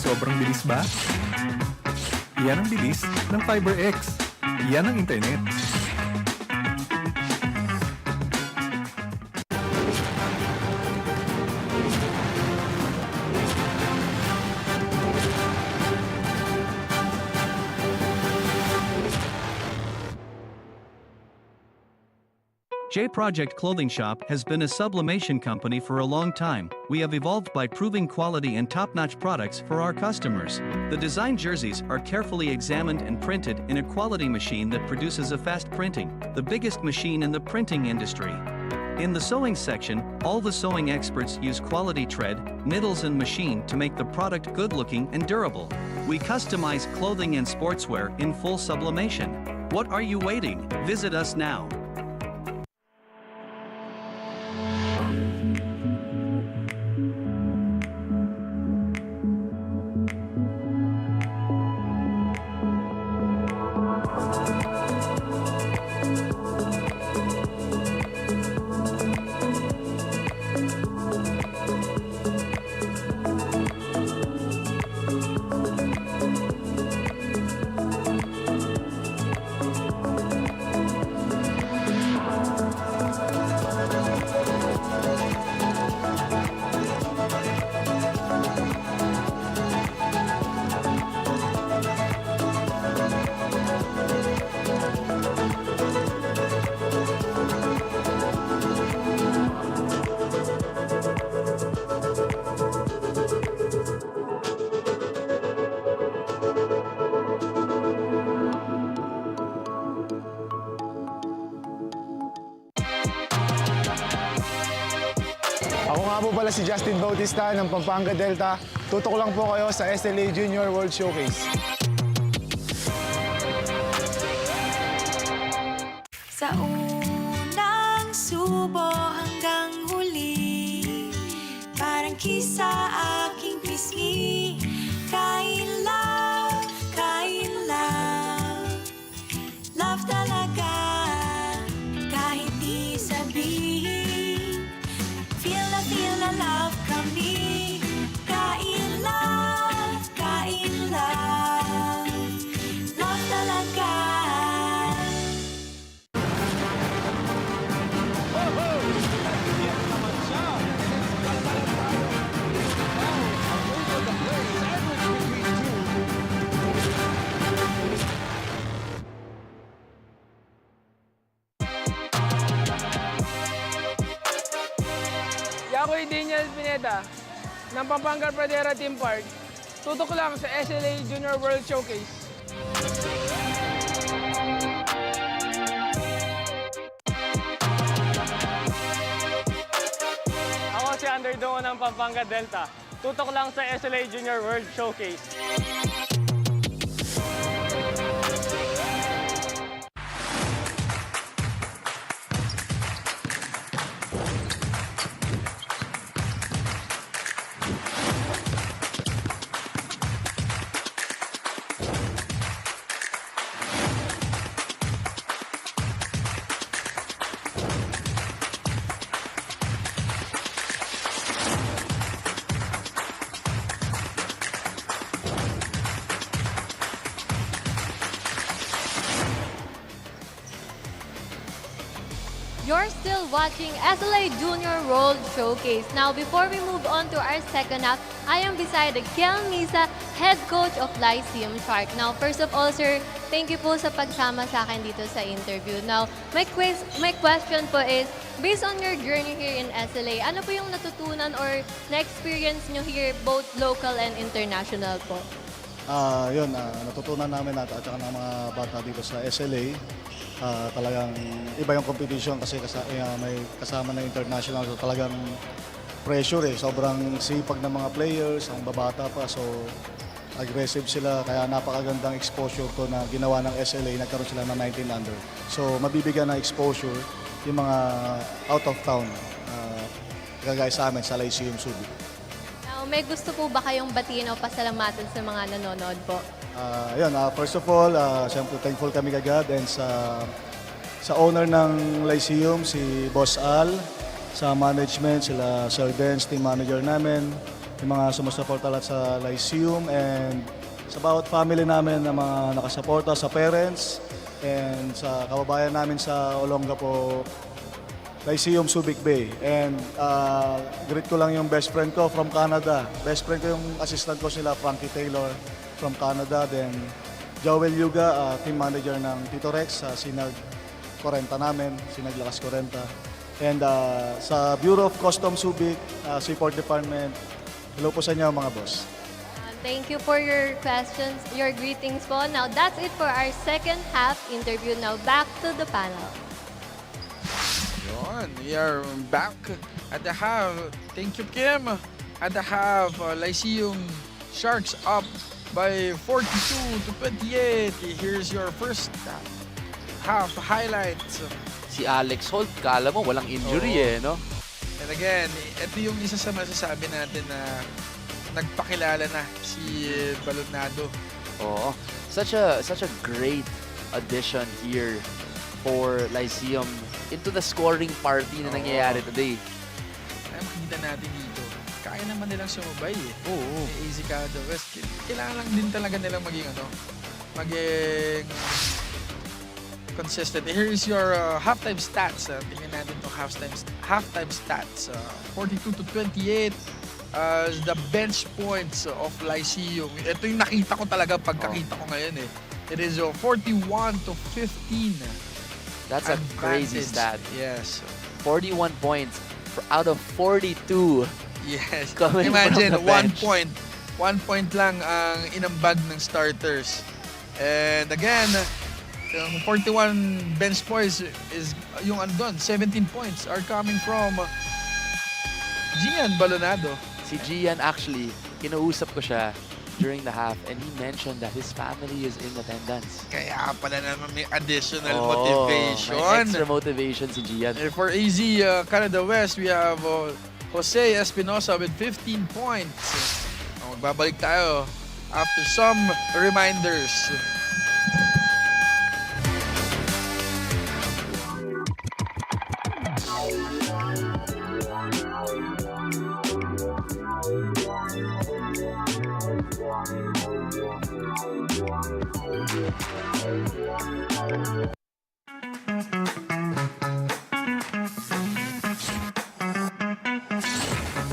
Sobrang bilis ba? Iyan ang bilis ng FiberX. Iyan ang internet. J Project Clothing Shop has been a sublimation company for a long time. We have evolved by proving quality and top-notch products for our customers. The design jerseys are carefully examined and printed in a quality machine that produces a fast printing, the biggest machine in the printing industry. In the sewing section, all the sewing experts use quality thread, needles and machine to make the product good-looking and durable. We customize clothing and sportswear in full sublimation. What are you waiting? Visit us now. Ako nga po pala si Justin Bautista ng Pampanga Delta. Tutok lang po kayo sa SLA Junior World Showcase. Sa unang subo hanggang huli, parang kisa aking pisngi. Kain love, love talaga, kahit di sabihin. Feel na love kami. Kain love, love talaga. Yan na naman siya. Yan says, kalma lang tayo. Foul away from the play. Sandwich between two. Ako'y Daniel Pineda ng Pampanga Pradera Team Park. Tutok lang sa SLA Junior World Showcase. Ako si Underdog ng Pampanga Delta. Tutok lang sa SLA Junior World Showcase. You're still watching SLA Junior World Showcase. Now, before we move on to our second half, I am beside Kel Misa, head coach of LYCEUM Shark. Now, first of all, sir, thank you po sa pagsama sa akin dito sa interview. Now, my question po is, based on your journey here in SLA, ano po yung natutunan or na-experience nyo here, both local and international po? Natutunan namin at saka ng mga bata dito sa SLA. Talagang iba yung competition kasi may kasama na international. So talagang pressure sobrang sipag ng mga players, ang babata pa. So aggressive sila kaya napakagandang exposure to na ginawa ng SLA. Nagkaroon sila ng 19 under. So mabibigyan ng exposure yung mga out of town kagaya sa amin sa LYCEUM Subic. Now, may gusto po ba kayong batiin o pasalamatan sa mga nanonood po? First of all, siyempre thankful kami kagad and sa owner ng LYCEUM, si Boss Al, sa management, sila Sir Dens, team manager namin, yung mga sumusuporta lahat sa LYCEUM and sa bawat family namin na mga nakasuporta, sa parents and sa kababayan namin sa Olongapo, LYCEUM Subic Bay. And greet ko lang yung best friend ko from Canada. Best friend ko yung assistant ko sila, Frankie Taylor from Canada. Then Joel Yuga, team manager ng Tito Rex sa Sinag 40 namin, Sinag Lakas 40. And sa Bureau of Customs Subic, Seaport Department, hello po sa inyo mga boss. Thank you for your questions, your greetings po. Now, that's it for our second half interview. Now, back to the panel. We are back at the half. Thank you, Kim. At the half, LYCEUM Sharks up by 42-28. Here's your first half highlights. Si Alex Holt, kala mo walang injury no? And again, ito yung isa sa masasabi natin na nagpakilala na si Balonado. Oo. Such a great addition here for LYCEUM into the scoring party na nangyayari today. Ay, makikita natin dito. Kaya naman nilang sumabay Oo. AZ Canada West. Kailangan lang din talaga nilang maging maging consistent. Here is your halftime stats. Tingnan natin itong halftime stats. 42-28 as the bench points of LYCEUM. Ito yung nakita ko talaga pagkakita ko ngayon It is 41-15. That's a crazy stat. Yes. 41 points out of 42. Yes. Imagine, 1 point. 1 point lang ang inambag ng starters. And again, yung 41 bench points is yung andon, 17 points are coming from Gian Balonado. Si Gian actually, kinausap ko siya during the half and he mentioned that his family is in attendance. Kaya pala naman may additional motivation. May extra motivation si Gian. For AZ Canada West, we have Jose Espinosa with 15 points. Magbabalik tayo after some reminders.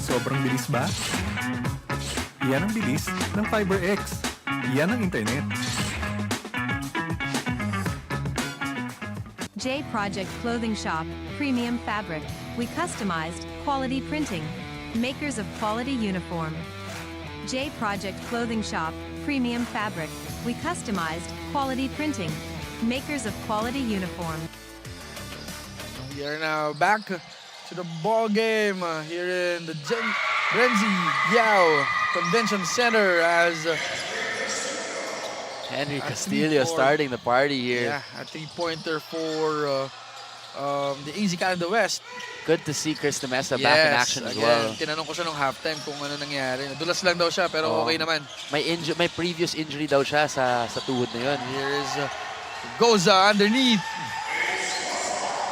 Sobrang bilis ba? Iyan ang bilis ng FiberX. Iyan ang internet. J Project Clothing Shop, Premium Fabric. We customized, quality printing. Makers of quality uniform. J Project Clothing Shop, premium fabric. We customized, quality printing. Makers of quality uniform. We are now back to the ball game here in the GUIAO Convention Center as Henry a Castillo 3-4. starting the party here. Yeah, a three-pointer for the AZ Canada West. Good to see Chris Demesa back in action as again, well. Tinanong ko siya nung halftime kung ano nangyari. Nadulas lang daw siya pero okay naman. May previous injury daw siya sa tuhod na yun. Here's Goza underneath.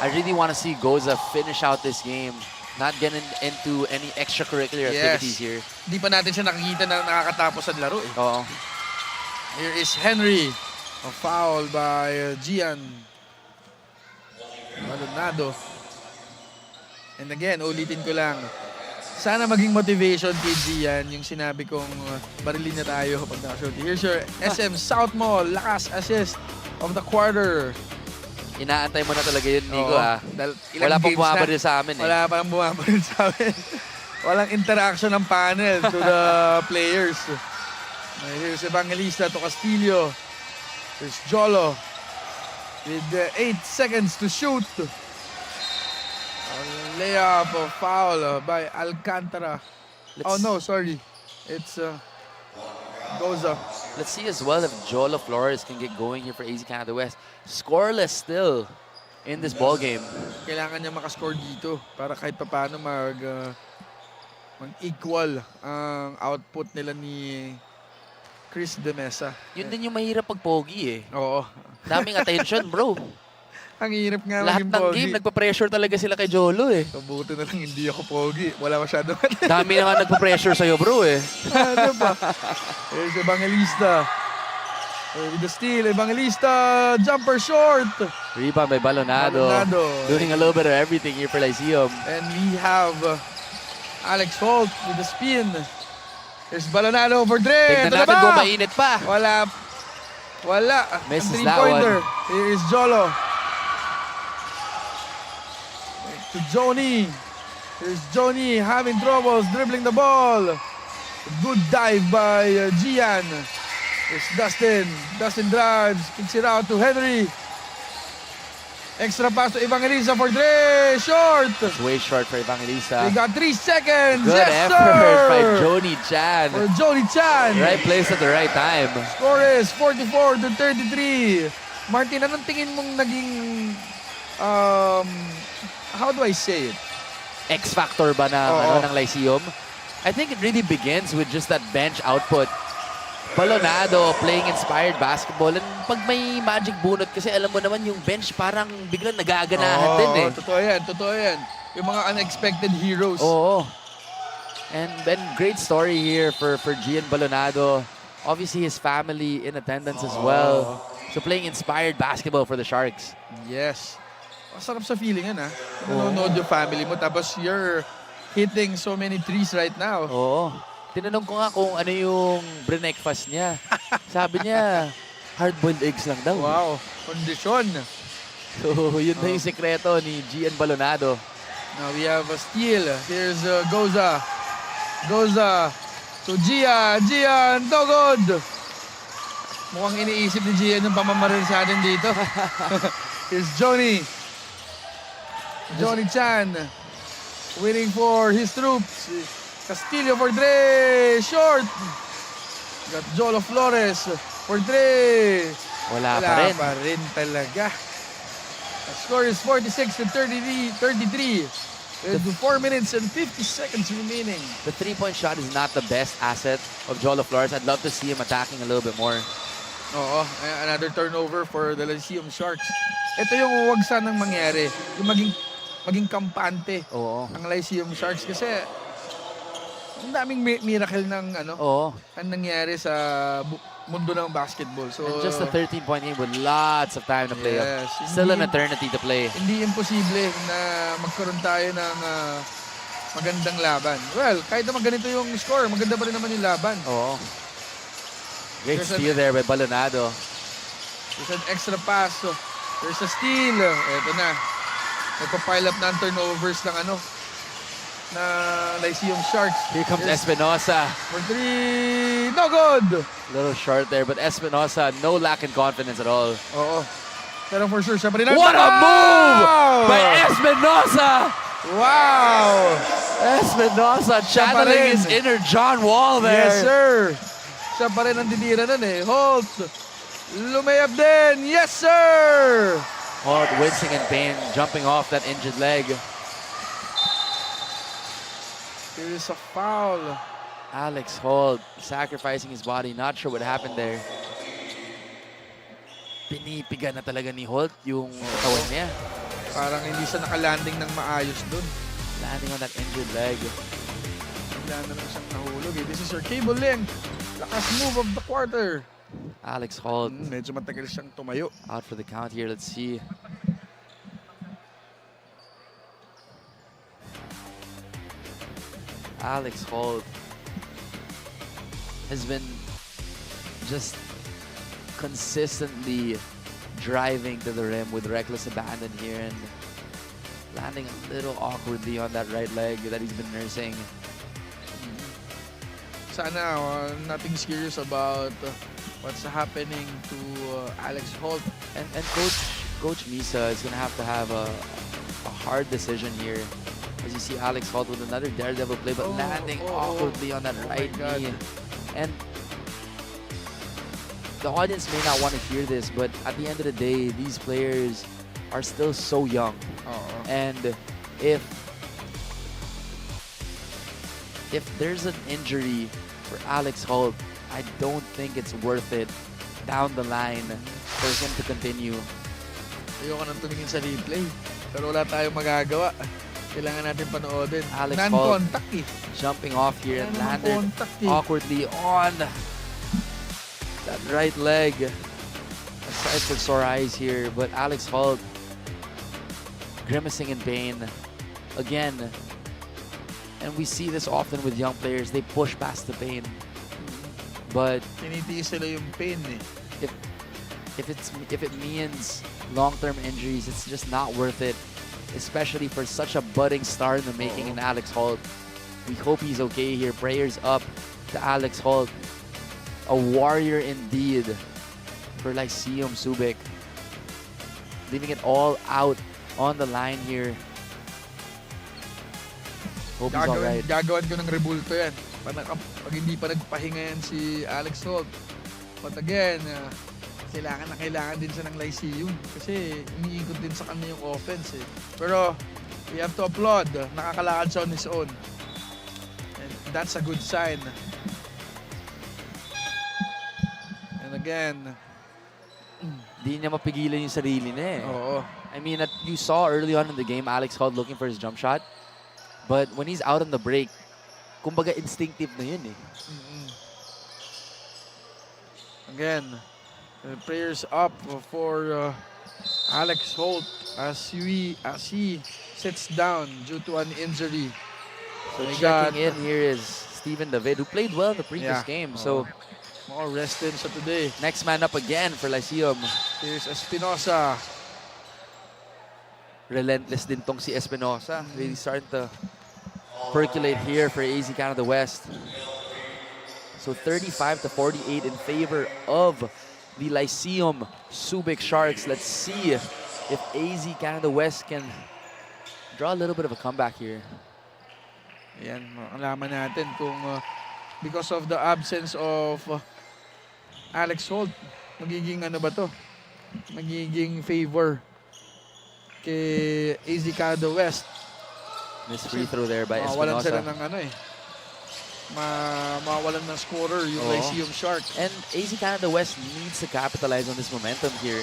I really want to see Goza finish out this game. Not getting into any extracurricular activities here. Hindi pa natin siya nakikita na nakakatapos sa laro eh. Oo. Here is Henry. A foul by Gian Maldonado. And again, ulitin ko lang. Sana maging motivation kay Gian yung sinabi kong barilin na tayo pag nakashorty. Here's your SM South Mall lakas assist of the quarter. Inaantay mo na talaga yun, Nico. Wala pang bumabaril sa amin eh. Wala pang bumabaril sa amin. Walang interaction ng panel to the players. Here's Evangelista to Castillo. Here's Jolo with 8 seconds to shoot. Layup foul by Alcantara. Oh no, sorry. It's Goza. Let's see as well if Jolo Flores can get going here for AZ Canada West. Scoreless still in this ball game. Kailangan niya makascore dito para kahit papaano mag-equal ang output nila ni Chris Demesa. Yun din yung mahirap pag pogi eh. Oo. Daming attention, bro. Ang hirap nga Lahat maging ng pogi. game, nagpa-pressure talaga sila kay Jolo eh. Mabuti na lang hindi ako pogi. Wala masyado. Dami na nga nagpa-pressure sa'yo, bro eh. Ano ba? Here's Evangelista. With the steal, Evangelista, jumper short. Rebound by Balonado. Doing a little bit of everything here for Lyceum. And we have Alex Holt with the spin. There's Balonado for Dre. Tignan natin kung mainit pa. Wala. Misses Ang that three-pointer. one. Here is Jolo. To Joni. Here's Joni having troubles dribbling the ball. Good dive by Gian. Here's Dustin. Dustin drives. Kicks it out to Henry. Extra pass to Evangelista for Dre. Short. It's way short for Evangelista. They got 3 seconds. Good yes, effort sir. by Joni Chan. For Joni Chan. Right place at the right time. Score is 44-33. Martin, anong tingin mong naging how do I say it? X factor ba ng Lyceum? I think it really begins with just that bench output. Balonado playing inspired basketball, and pag may magic bunot kasi alam mo naman yung bench parang biglang nagaganahan din eh. Totoo yan. Yung mga unexpected heroes. Oo. And then great story here for Gian Balonado. Obviously his family in attendance as well. So playing inspired basketball for the Sharks. Yes. Masarap sa feeling yan, ha? Nanonood yung family mo, tapos you're hitting so many threes right now. Oo. Tinanong ko nga kung ano yung breakfast niya. Sabi niya, hard-boiled eggs lang daw. Wow. Kondisyon. So, yun na yung sekreto ni Gian Balonado. Now we have a steal. Here's Goza. Goza to Gian. Gian, no good. Mukhang iniisip ni Gian yung pamamaril sa atin dito. Here's Johnny. Johnny Chan waiting for his troops. Castillo for Dre. Short. Got Jolo Flores for Dre. Wala pa rin talaga. The score is 46-33. With 4 minutes and 50 seconds remaining. The three-point shot is not the best asset of Jolo Flores. I'd love to see him attacking a little bit more. Oo, another turnover for the Lyceum Sharks. Ito yung huwag sanang mangyari. Yung maging kampante ang Lyceum Sharks kasi ang daming miracle ng ang nangyari sa mundo ng basketball. So and just a 13-point game with lots of time to play. Still an eternity to play. Hindi imposible na magkaroon tayo ng magandang laban. Well, kahit naman ganito yung score, maganda pa rin naman yung laban. Oo. Great steal there by Balonado. There's an extra pass. So there's a steal. Ito na. Nagpa-pile up na ang turnovers ng ng Lyceum Sharks. Here comes Espinosa. For 3, no good! Little short there, but Espinosa, no lack in confidence at all. Oo. Pero for sure, siya pa rin. What a move by Espinosa! Wow! Espinosa channeling his inner John Wall there. Yes, sir. Siya pa rin ang dinira nun eh. Holt. Lumayab din. Yes, sir! Holt wincing in pain, jumping off that injured leg. There is a foul. Alex Holt sacrificing his body. Not sure what happened there. Pinipiga na talaga ni Holt yung katawan niya. Parang hindi siya nakalanding ng maayos dun. Landing on that injured leg. Bigla na lang siyang nahulog eh. This is your cable link. Lakas move of the quarter. Alex Holt. Medyo matagal siyang tumayo. Out for the count here. Let's see. Alex Holt has been just consistently driving to the rim with reckless abandon here and landing a little awkwardly on that right leg that he's been nursing. Sana nothing's serious about what's happening to Alex Holt. And Coach Misa is going to have a hard decision here. As you see Alex Holt with another daredevil play, but landing awkwardly on that right knee. And the audience may not want to hear this, but at the end of the day, these players are still so young. And if there's an injury for Alex Holt, I don't think it's worth it down the line for him to continue. Ayoko nang tumingin sa replay, pero wala tayong magagawa. Kailangan natin panoodin. Alex Non-contact eh. Jumping off here and landed contact eh. awkwardly on that right leg. Aside for sore eyes here, but Alex Holt grimacing in pain again. And we see this often with young players. They push past the pain. But tinitiis sila yung pain eh. if it means long-term injuries, it's just not worth it. Especially for such a budding star in the making in Alex Holt. We hope he's okay here. Prayers up to Alex Holt. A warrior indeed for Lyceum Subic. Leaving it all out on the line here. Hope he's alright. Gagawan ko ng rebulto yan. Pag hindi pa nagpahinga yan si Alex Holt. But again, kailangan din siya ng Lyceum kasi umiikot din sa kanya yung offense eh. Pero we have to applaud. Nakakalakad siya on his own. And that's a good sign. And again, Di niya mapigilan yung sarili niya eh. Oo. I mean, you saw early on in the game, Alex Holt looking for his jump shot. But when he's out on the break, kumbaga instinctive na yun eh. Again, prayers up for Alex Holt as he sits down due to an injury. So checking in here is Steven David, who played well in the previous game. So more rested siya today. Next man up again for Lyceum. Here's Espinosa. Relentless din tong si Espinosa. Really starting to percolate here for AZ Canada West. So 35-48 in favor of the Lyceum Subic Sharks. Let's see if AZ Canada West can draw a little bit of a comeback here. Ayan, malaman natin kung because of the absence of Alex Holt, magiging ano ba to? Magiging favor kay AZ Canada West. Miss free throw there by Espinosa. Mawalan sila ng ano eh. Mawalan ng scorer yung Lyceum Sharks. And AZ Canada West needs to capitalize on this momentum here.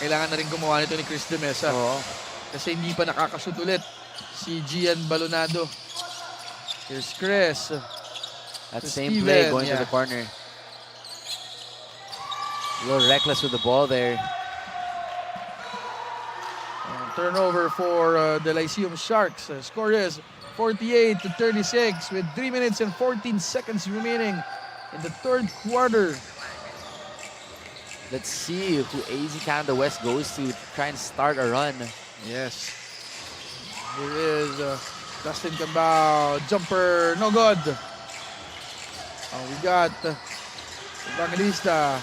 Kailangan na rin gumawa nito ni Chris de Mesa. Kasi hindi pa nakakashoot ulit si Gian Balonado. Here's Chris. That same play going to the corner. A little reckless with the ball there. Turnover for the Lyceum Sharks. Score is 48-36 with 3 minutes and 14 seconds remaining in the third quarter. Let's see who AZ Canada West goes to try and start a run. Yes. Here is Dustin Cambao, jumper, no good. We got Evangelista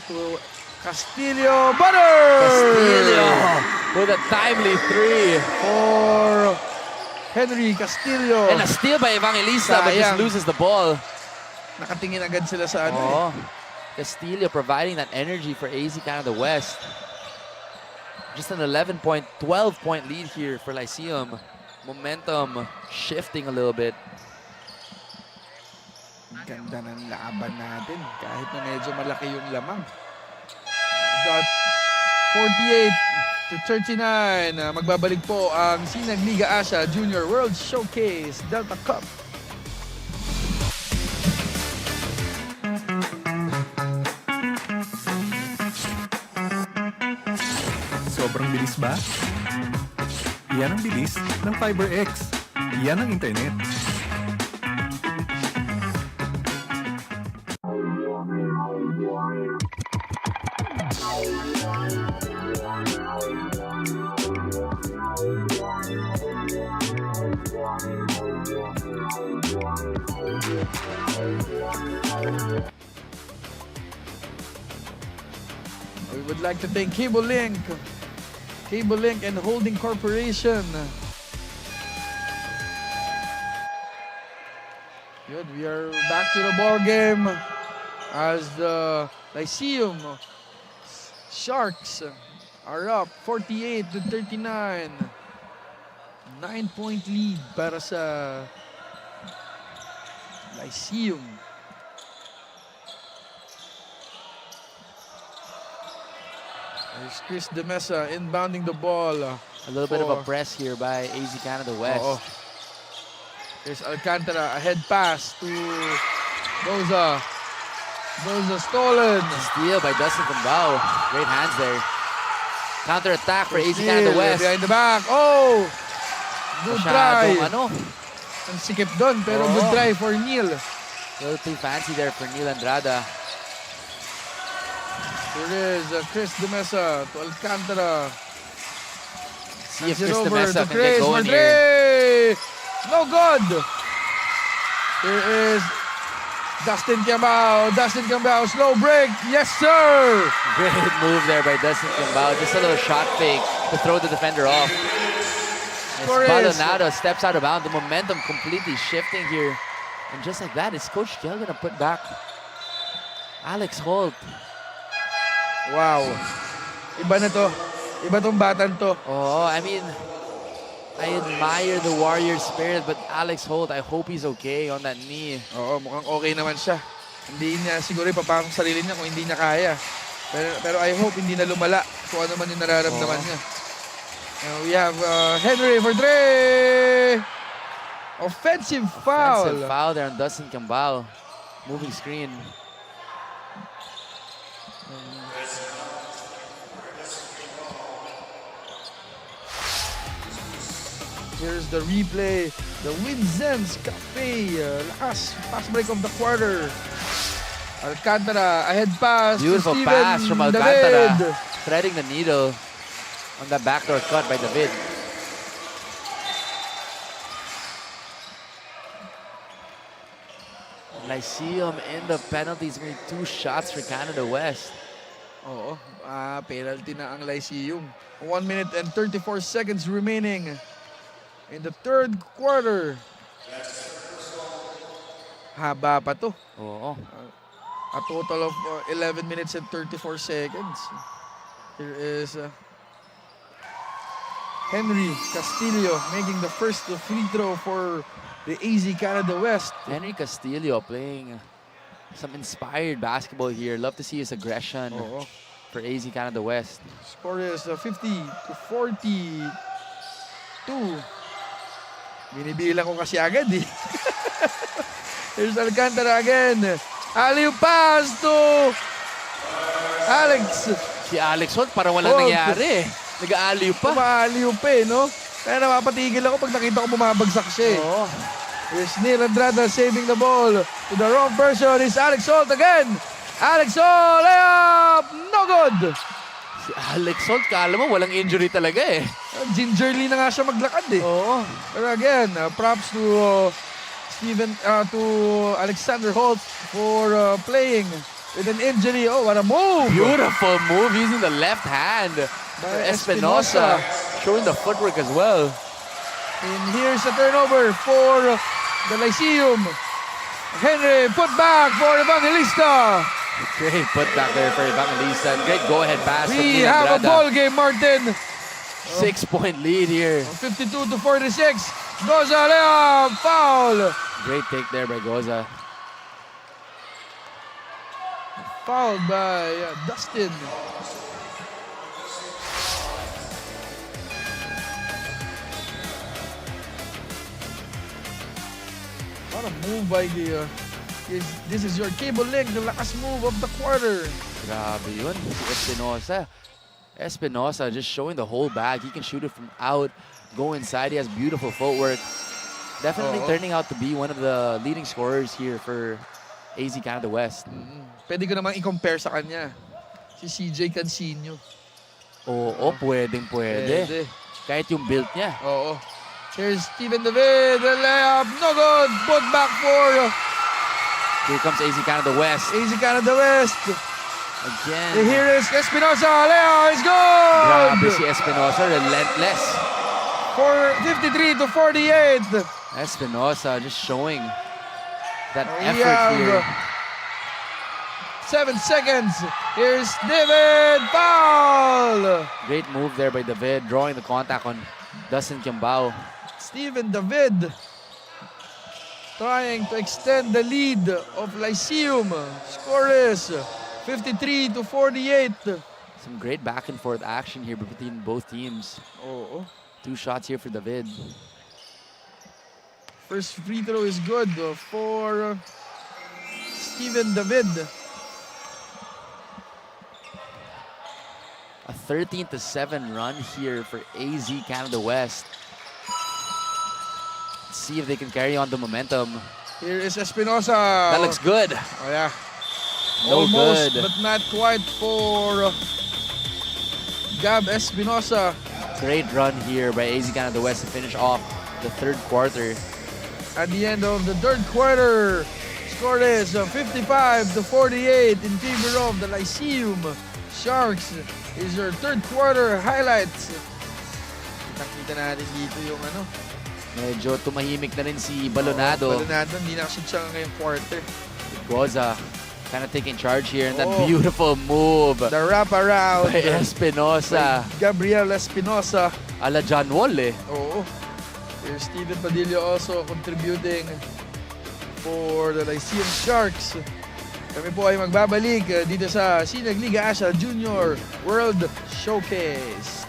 to Castillo, butter! Castillo with a timely 3. For Henry Castillo. And a steal by Evangelista, but just Sayang. loses the ball. Nakatingin agad sila sa ano Oh, Castillo providing that energy for AZ Canada West. Just an 12-point lead here for Lyceum. Momentum shifting a little bit. Ganda ng laban natin kahit na medyo malaki yung lamang. Got 48-39. Magbabalik po ang Sinag Liga Asya Junior World Showcase Delta Cup. Sobrang bilis ba? Yan ang bilis ng FiberX. Yan ang internet. We would like to thank Cable Link and Holding Corporation. Good, we are back to the ball game as the Lyceum Sharks are up 48-39. 9-point lead para sa Lyceum. There's Chris De Mesa inbounding the ball. A little bit of a press here by AZ Canada West. There's Alcantara, a head pass to Boza. Boza stolen. Steal by Dustin Cambao. Great hands there. Counter attack for AZ Canada West. Behind the back. Oh! Good try. Ang sikip doon, pero good try for Neil. A little too fancy there for Neil Andrada. Here is Chris De Mesa to Alcantara. See if Chris De Mesa can Chris get going Madre. here. No good. Here is Dustin Cambao. Dustin Cambao, slow break. Yes, sir. Great move there by Dustin Cambao. Just a little shot fake to throw the defender off. Baldonado steps out of bounds. The momentum completely shifting here. And just like that, is Coach Kiel gonna put back Alex Holt? Wow. Iba na to. Iba tong batan to. Oh, I mean, I admire the Warrior spirit, but Alex Holt, I hope he's okay on that knee. Oo, mukhang okay naman siya. Hindi niya siguro ipapasok sa sarili niya kung hindi niya kaya. Pero I hope hindi na lumala kung ano man yung nararamdaman niya. We have Henry for three. Offensive foul. Offensive foul there on Dustin Cambao. Moving screen. Here's the replay. The Winzen's Cafe. Lakas. Fast break of the quarter. Alcantara. Ahead pass. Beautiful to pass Steven from Alcantara. David. Threading the needle on that backdoor cut by David. Lyceum in the penalties. Only 2 shots for Canada West. Oo. Penalty na ang Lyceum. 1 minute and 34 seconds remaining in the third quarter. Haba pa to. Oo. A total of 11 minutes and 34 seconds. Here is Henry Castillo making the first free throw for the AZ Canada West. Henry Castillo playing some inspired basketball here. Love to see his aggression for AZ Canada West. Score is 50-42. Binibilang ko kasi agad eh. Here's Alcantara again. Alley-oop pass to Alex. Si Alex Holt parang walang nangyari. Nag-alley-oop pa. Alley-oop eh, no? Kaya napapatigil ako pag nakita ko bumabagsak siya eh. Here's Neil Andrada saving the ball to the wrong person. It's Alex Holt again. Alex Holt, layup! No good! Si Alex Holt, kala mo walang injury talaga eh. Gingerly na nga siya maglakad eh. Oo. Pero again, props to to Alexander Holt for playing with an injury. Oh, what a move! Beautiful move using the left hand. By Espinosa showing the footwork as well. And here's a turnover for the Lyceum. Henry put back for Evangelista. Great putback there for Evangelista. Great go-ahead pass. We have a ball game, Martin. 6-point lead here. 52 to 46. Goza Lea, foul. Great take there by Goza. Fouled by Dustin. What a move by the... this is your cable link, the last move of the quarter. Grabe yun. Si Espinosa. Espinosa just showing the whole bag. He can shoot it from out, go inside. He has beautiful footwork. Definitely turning out to be one of the leading scorers here for AZ Canada West. Pwede ko namang i-compare sa kanya. Si CJ Cancino. Oo, pwede. Kahit yung build niya. Oo. Here's Steven David, the layup, no good. Put back for... Here comes AZ Canada West. AZ Canada West. Again. And here is Espinosa. Lea is good. Grabe si Espinosa, relentless. For 53 to 48. Espinosa just showing that We effort have here. 7 seconds. Here's David. Foul. Great move there by David, drawing the contact on Dustin Kiambao. Steven David trying to extend the lead of Lyceum. Score is 53 to 48. Some great back and forth action here between both teams. Oh. 2 shots here for David. First free throw is good for Steven David. A 13-7 run here for AZ Canada West. Let's see if they can carry on the momentum. Here is Espinosa. That looks good. Oh yeah. No Almost, good. but not quite for Gab Espinosa. Great run here by AZ Canada West to finish off the third quarter. At the end of the third quarter, score is 55 to 48 in favor of the Lyceum Sharks. Is your third quarter highlights. Kita natin dito yung ano. Medyo tumahimik na rin si Balonado. Balonado, hindi na-shoot siya ngayong quarter. Goza kind of taking charge here, and that beautiful move. The wraparound by Espinosa. By Gabriel Espinosa. Ala John Wall eh. Oo. Here's Steven Padilla also contributing for the Lyceum Sharks. Kami po ay magbabalik dito sa Sinag Liga Asya Junior World Showcase.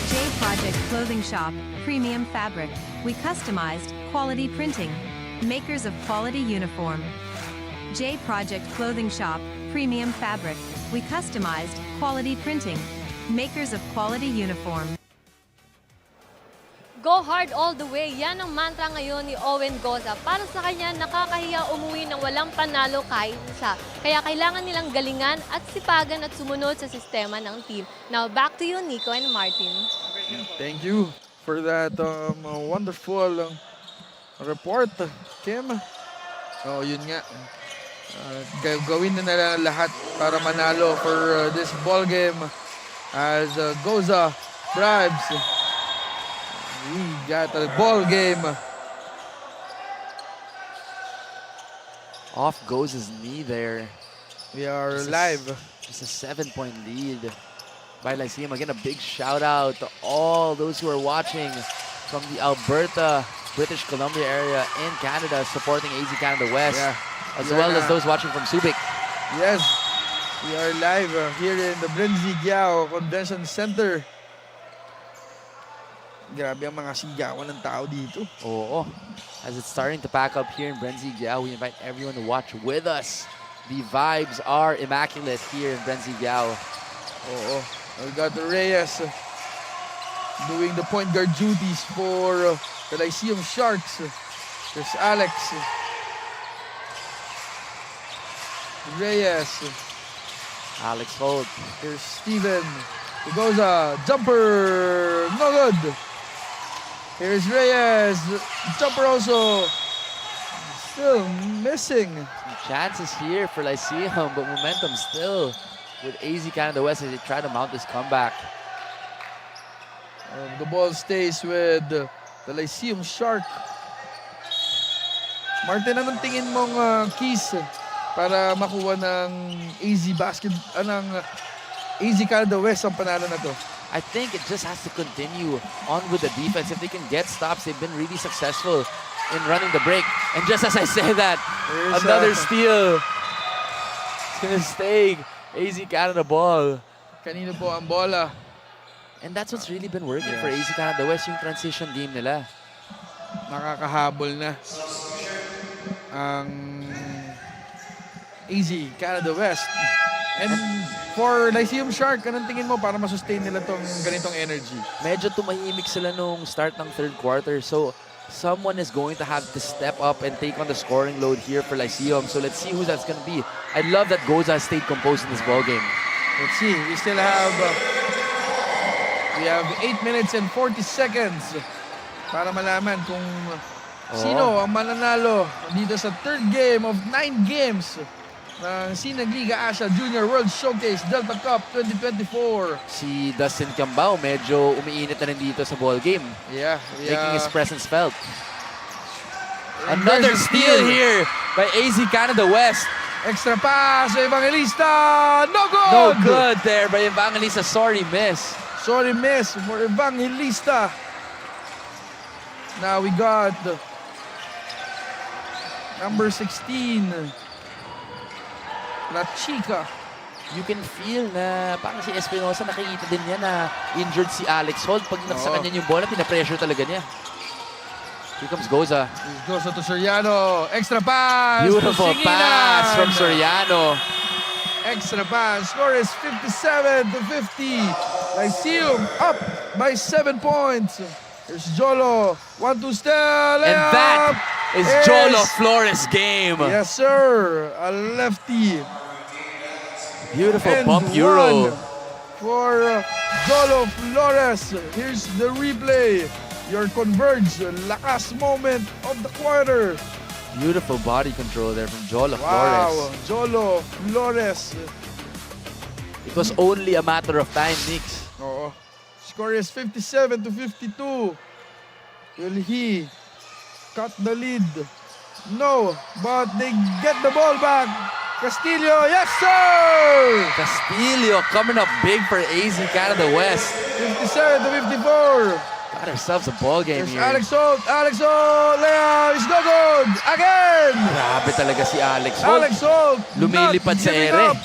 J Project Clothing Shop, Premium Fabric. We customized, quality printing. Makers of quality uniform. J Project Clothing Shop, Premium Fabric. We customized, quality printing. Makers of quality uniform. Go hard all the way. Yan ang mantra ngayon ni Owen Goza. Para sa kanya, nakakahiya umuwi ng walang panalo kahit isa. Kaya kailangan nilang galingan at sipagan at sumunod sa sistema ng team. Now, back to you, Nico and Martin. Thank you for that wonderful report, Kim. Oh, yun nga. Gawin na nila lahat para manalo for this ball game as Goza bribes. We got a ball game. Off goes his knee there. We are live. Just a 7-point lead by Lyceum. Again, a big shout out to all those who are watching from the Alberta, British Columbia area in Canada, supporting AZ Canada West, as well as those watching from Subic. Yes, we are live here in the GUIAO Convention Center. Grabe ang mga sigawan ng tao dito. Oo. As it's starting to pack up here in GUIAO, we invite everyone to watch with us. The vibes are immaculate here in GUIAO. Oo. We got the Reyes doing the point guard duties for the Lyceum Sharks. There's Alex. Reyes. Alex Holt. There's Steven. He goes a jumper. No good. Here's Reyes. Jumper also. Still missing. Some chances here for Lyceum, but momentum still with AZ Canada West as they try to mount this comeback. The ball stays with the Lyceum Shark. Martin, anong tingin mong keys para makuha ng AZ Canada West ang panalo na to? I think it just has to continue on with the defense. If they can get stops, they've been really successful in running the break. And just as I say that, another steal. It's gonna stay AZ Canada ball. Kanino po ang bola? And that's what's really been working for AZ Canada West, yung transition game nila. Nakakahabol na ang AZ Canada West. And for Lyceum Shark, anong tingin mo para masustain nila tong ganitong energy? Medyo tumahimik sila nung start ng third quarter. So someone is going to have to step up and take on the scoring load here for Lyceum. So let's see who that's going to be. I love that Goza stayed composed in this ball game. Let's see. We still have 8 minutes and 40 seconds para malaman kung sino ang mananalo dito sa third game of 9 games ng Sinag Liga Asya Junior World Showcase Delta Cup 2024. Si Dustin Cambao medyo umiinit na rin dito sa ball game. Yeah. Making his presence felt. And another steal here by AZ Canada West. Extra pass, Evangelista. No good! No good there by Evangelista. Sorry miss. Sorry miss for Evangelista. Now we got number 16. La Chica. You can feel na parang si Espinosa nakikita din niya na injured si Alex Holt. Pag sa kanya yung bola, pinapressure talaga niya. Here comes Goza. Goza to Soriano. Extra pass. Beautiful pass from Soriano. Extra pass. Score is 57 to 50. Lyceum up by 7 points. There's Jolo. 1-2 step. And that is Jolo Flores' game. Yes, sir. A lefty. Beautiful And bump euro. For Jolo Flores. Here's the replay. Your converge, lakas moment of the quarter. Beautiful body control there from Jolo Wow, Flores. Jolo Flores. It was only a matter of time, Nix. Oo. Score is 57 to 52. Will he cut the lead? No, but they get the ball back. Castillo, yes sir! Castillo coming up big for AZ Canada West. 57 to 54. Got ourselves a ball game There's here. Alex Holt, Lea, is no good! Again! Grabe talaga si Alex Holt. Alex Holt, lumilipad not sa giving ere. up.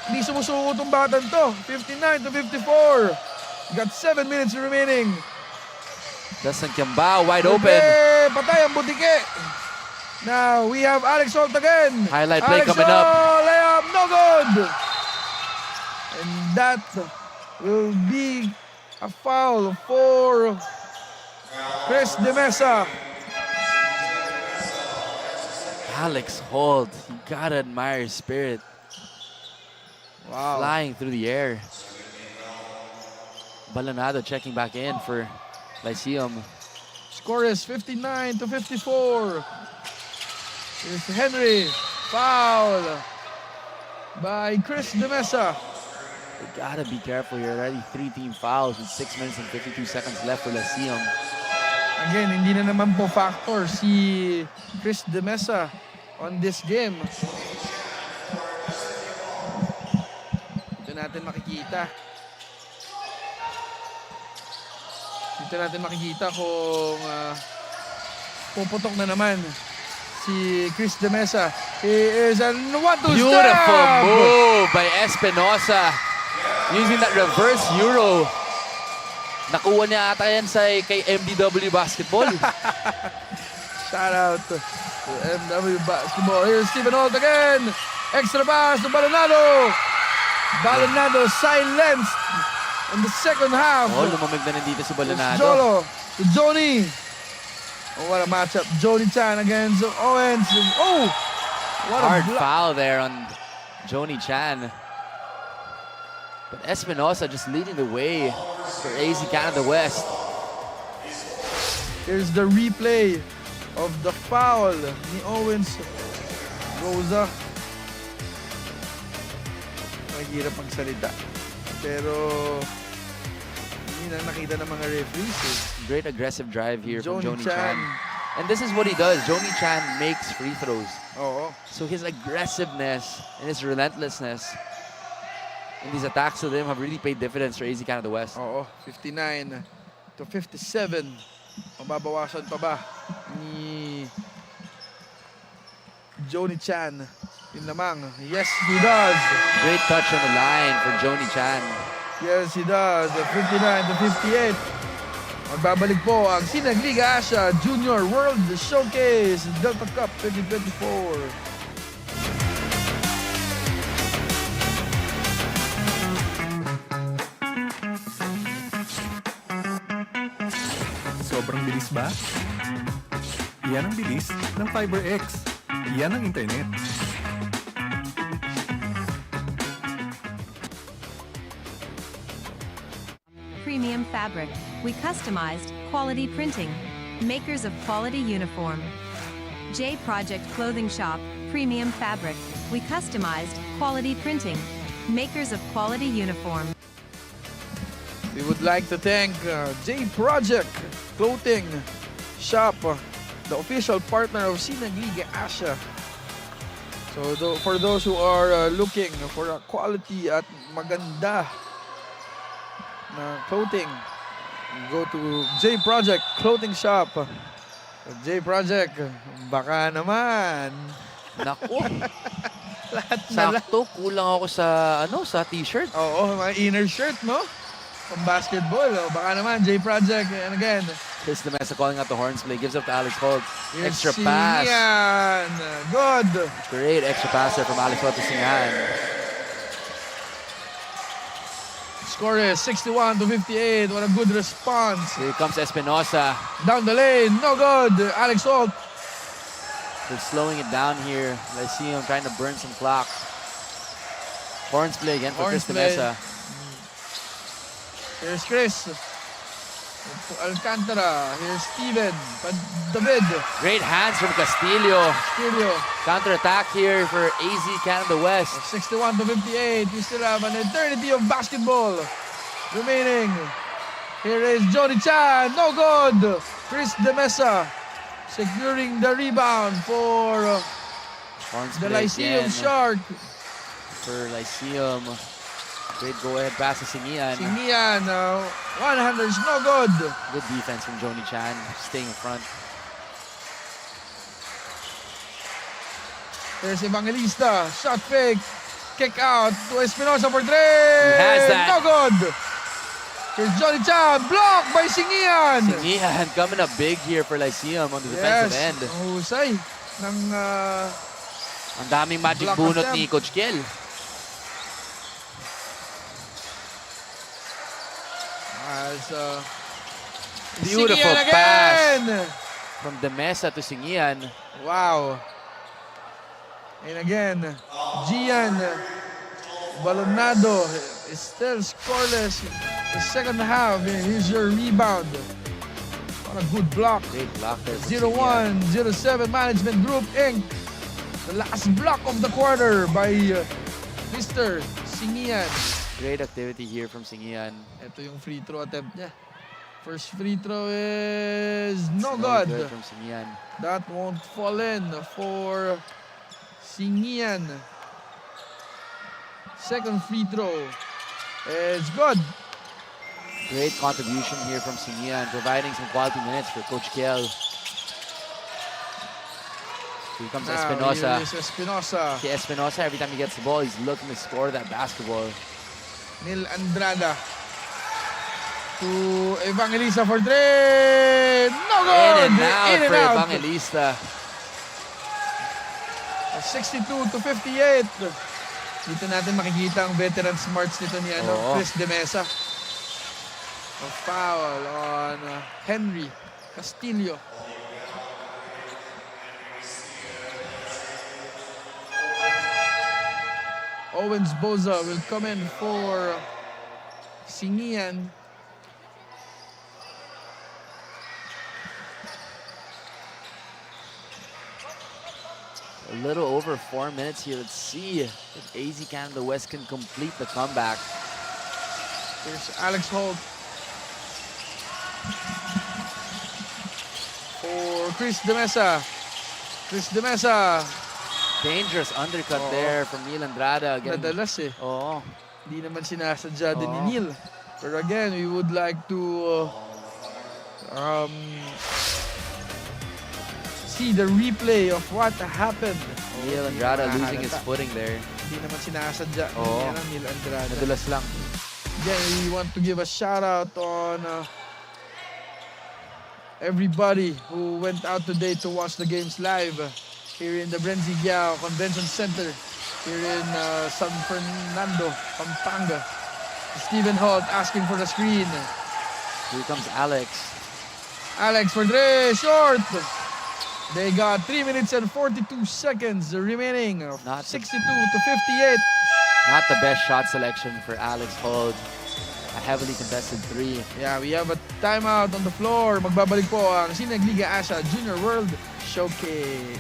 Hindi sumusuko itong batang to. 59 to 54. Got 7 minutes remaining. Dustin Cambao wide open. Patay ang butike. Now we have Alex Holt again. Highlight play Alex coming up. Holt, layup, no good. And that will be a foul for Chris De Mesa. Alex Holt, you gotta admire his spirit. Wow. Flying through the air. Balanado checking back in for Lyceum. Score is 59 to 54. Here's Henry. Foul by Chris De Mesa. They gotta be careful here. Already 3 team fouls with 6 minutes and 52 seconds left for Lyceum. Again, hindi na naman po factor si Chris De Mesa on this game. Dito natin makikita. Dito natin makikita kung puputok na naman si Chris De Mesa. He is a 1-2 Beautiful stab! move by Espinosa. Using that reverse euro. Nakuha niya ata yan kay MDW Basketball. Shout out to MW Basketball. Here's Stephen Holt again. Extra pass to Balanado. Balanado silenced in the second half. Oh, lumamig na rin dito si Balanado. Jolo to Joni. Oh, what a matchup. Joni Chan against Owens. Oh, what hard a foul there on Joni Chan. But Espinosa just leading the way for AZ Canada West. Here's the replay of the foul ni Owens Rosa. Mahirap magsalita. Pero hindi na nakita ng mga referees. Great aggressive drive here from Joni Joni Chan. And this is what he does. Joni Chan makes free throws. Oo. So his aggressiveness and his relentlessness in these attacks to them have really paid dividends for AZ Canada West. Oo. 59 to 57. Mababawasan pa ba ni Joni Chan? Yun lamang. Yes, he does. Great touch on the line for Joni Chan. Yes, he does. 59 to 58. Magbabalik po ang Sinag Liga Asya Junior World Showcase Delta Cup 2024. Sobrang bilis ba? Yan ang bilis ng FiberX. Yan ang internet. Premium fabric. We customized quality printing. Makers of quality uniform. J Project Clothing Shop. Premium fabric. We customized quality printing. Makers of quality uniform. We would like to thank J Project Clothing Shop, the official partner of Sinag Liga Asya. So for those who are looking for a quality at maganda na clothing, go to J Project Clothing Shop. J Project, baka naman. Naku. Lahat na Sakto, kulang ako sa sa t-shirt. Oo, mga inner shirt, no? From basketball. Baka naman, J Project. And again, Chris De Mesa calling out the horns play, gives up to Alex Holt. here's Extra pass. Singan. Good. Great extra pass there from Alex Holt to Singan. Score is 61 to 58. What a good response. Here comes Espinosa. Down the lane. No good. Alex Holt. They're slowing it down here. Lyceum trying to burn some clock. Horns play again for Horns Chris De play. Mesa. Here's Chris. Alcantara. Here's Steven. David. Great hands from Castillo. Studio. Counter-attack here for AZ Canada West. 61 to 58. We still have an eternity of basketball remaining. Here is Joni Chan. No good. Chris De Mesa securing the rebound for Horns the play Lyceum again Shark. for Lyceum. Great go-ahead pass to Singian. Singian. One-handers. No good. Good defense from Joni Chan, staying in front. There's Evangelista. Shot fake. Kick out to Espinosa for three. He has that. No good. Here's Joni Chan. Blocked by Singian. Singian coming up big here for Lyceum on the defensive end. Husay ng Ang daming magic block bunot attempt. ni Coach Kiel. as Beautiful Singian pass again. from De Mesa to Singian. Wow. And again, Gian Balonado is still scoreless. The second half, here's your rebound. What a good block. Great block there from 01-07 Management Group Inc. The last block of the quarter by Mr. Singian. Great activity here from Singian. Ito yung free throw attempt niya. First free throw is no No good. from Singian. That won't fall in for Singian. Second free throw is good. Great contribution here from Singian, providing some quality minutes for Coach Kiel. Here comes Now, Espinosa. here is Espinosa. Okay, Espinosa, every time he gets the ball, he's looking to score that basketball. Nil Andrada to Evangelista for three. No good. In and out In and for out. Evangelista. 62 to 58. Dito natin makikita ang veteran smarts nito ni Oo. Chris De Mesa. A foul on Henry Castillo. Owens Boza will come in for Singian. A little over 4 minutes here. Let's see if AZ Canada West can complete the comeback. Here's Alex Holt. For Chris De Mesa. Chris De Mesa. Dangerous undercut there from Neil Andrada. Again. Nadalas eh. Oo. Hindi naman sinasadya din ni Neil. But again, we would like to see the replay of what happened. Neil Andrada losing his footing there. Hindi naman sinasadya ni Neil Andrada. Nadulas lang. Again, we want to give a shout out on everybody who went out today to watch the games live here in the BREN GUIAO Convention Center here in San Fernando, Pampanga. Stephen Holt asking for the screen. Here comes Alex. Alex for three, short. They got 3 minutes and 42 seconds remaining. 62 to 58. Not the best shot selection for Alex Holt. A heavily contested 3. Yeah, we have a timeout on the floor. Magbabalik po ang Sinag Liga Asya Junior World Showcase.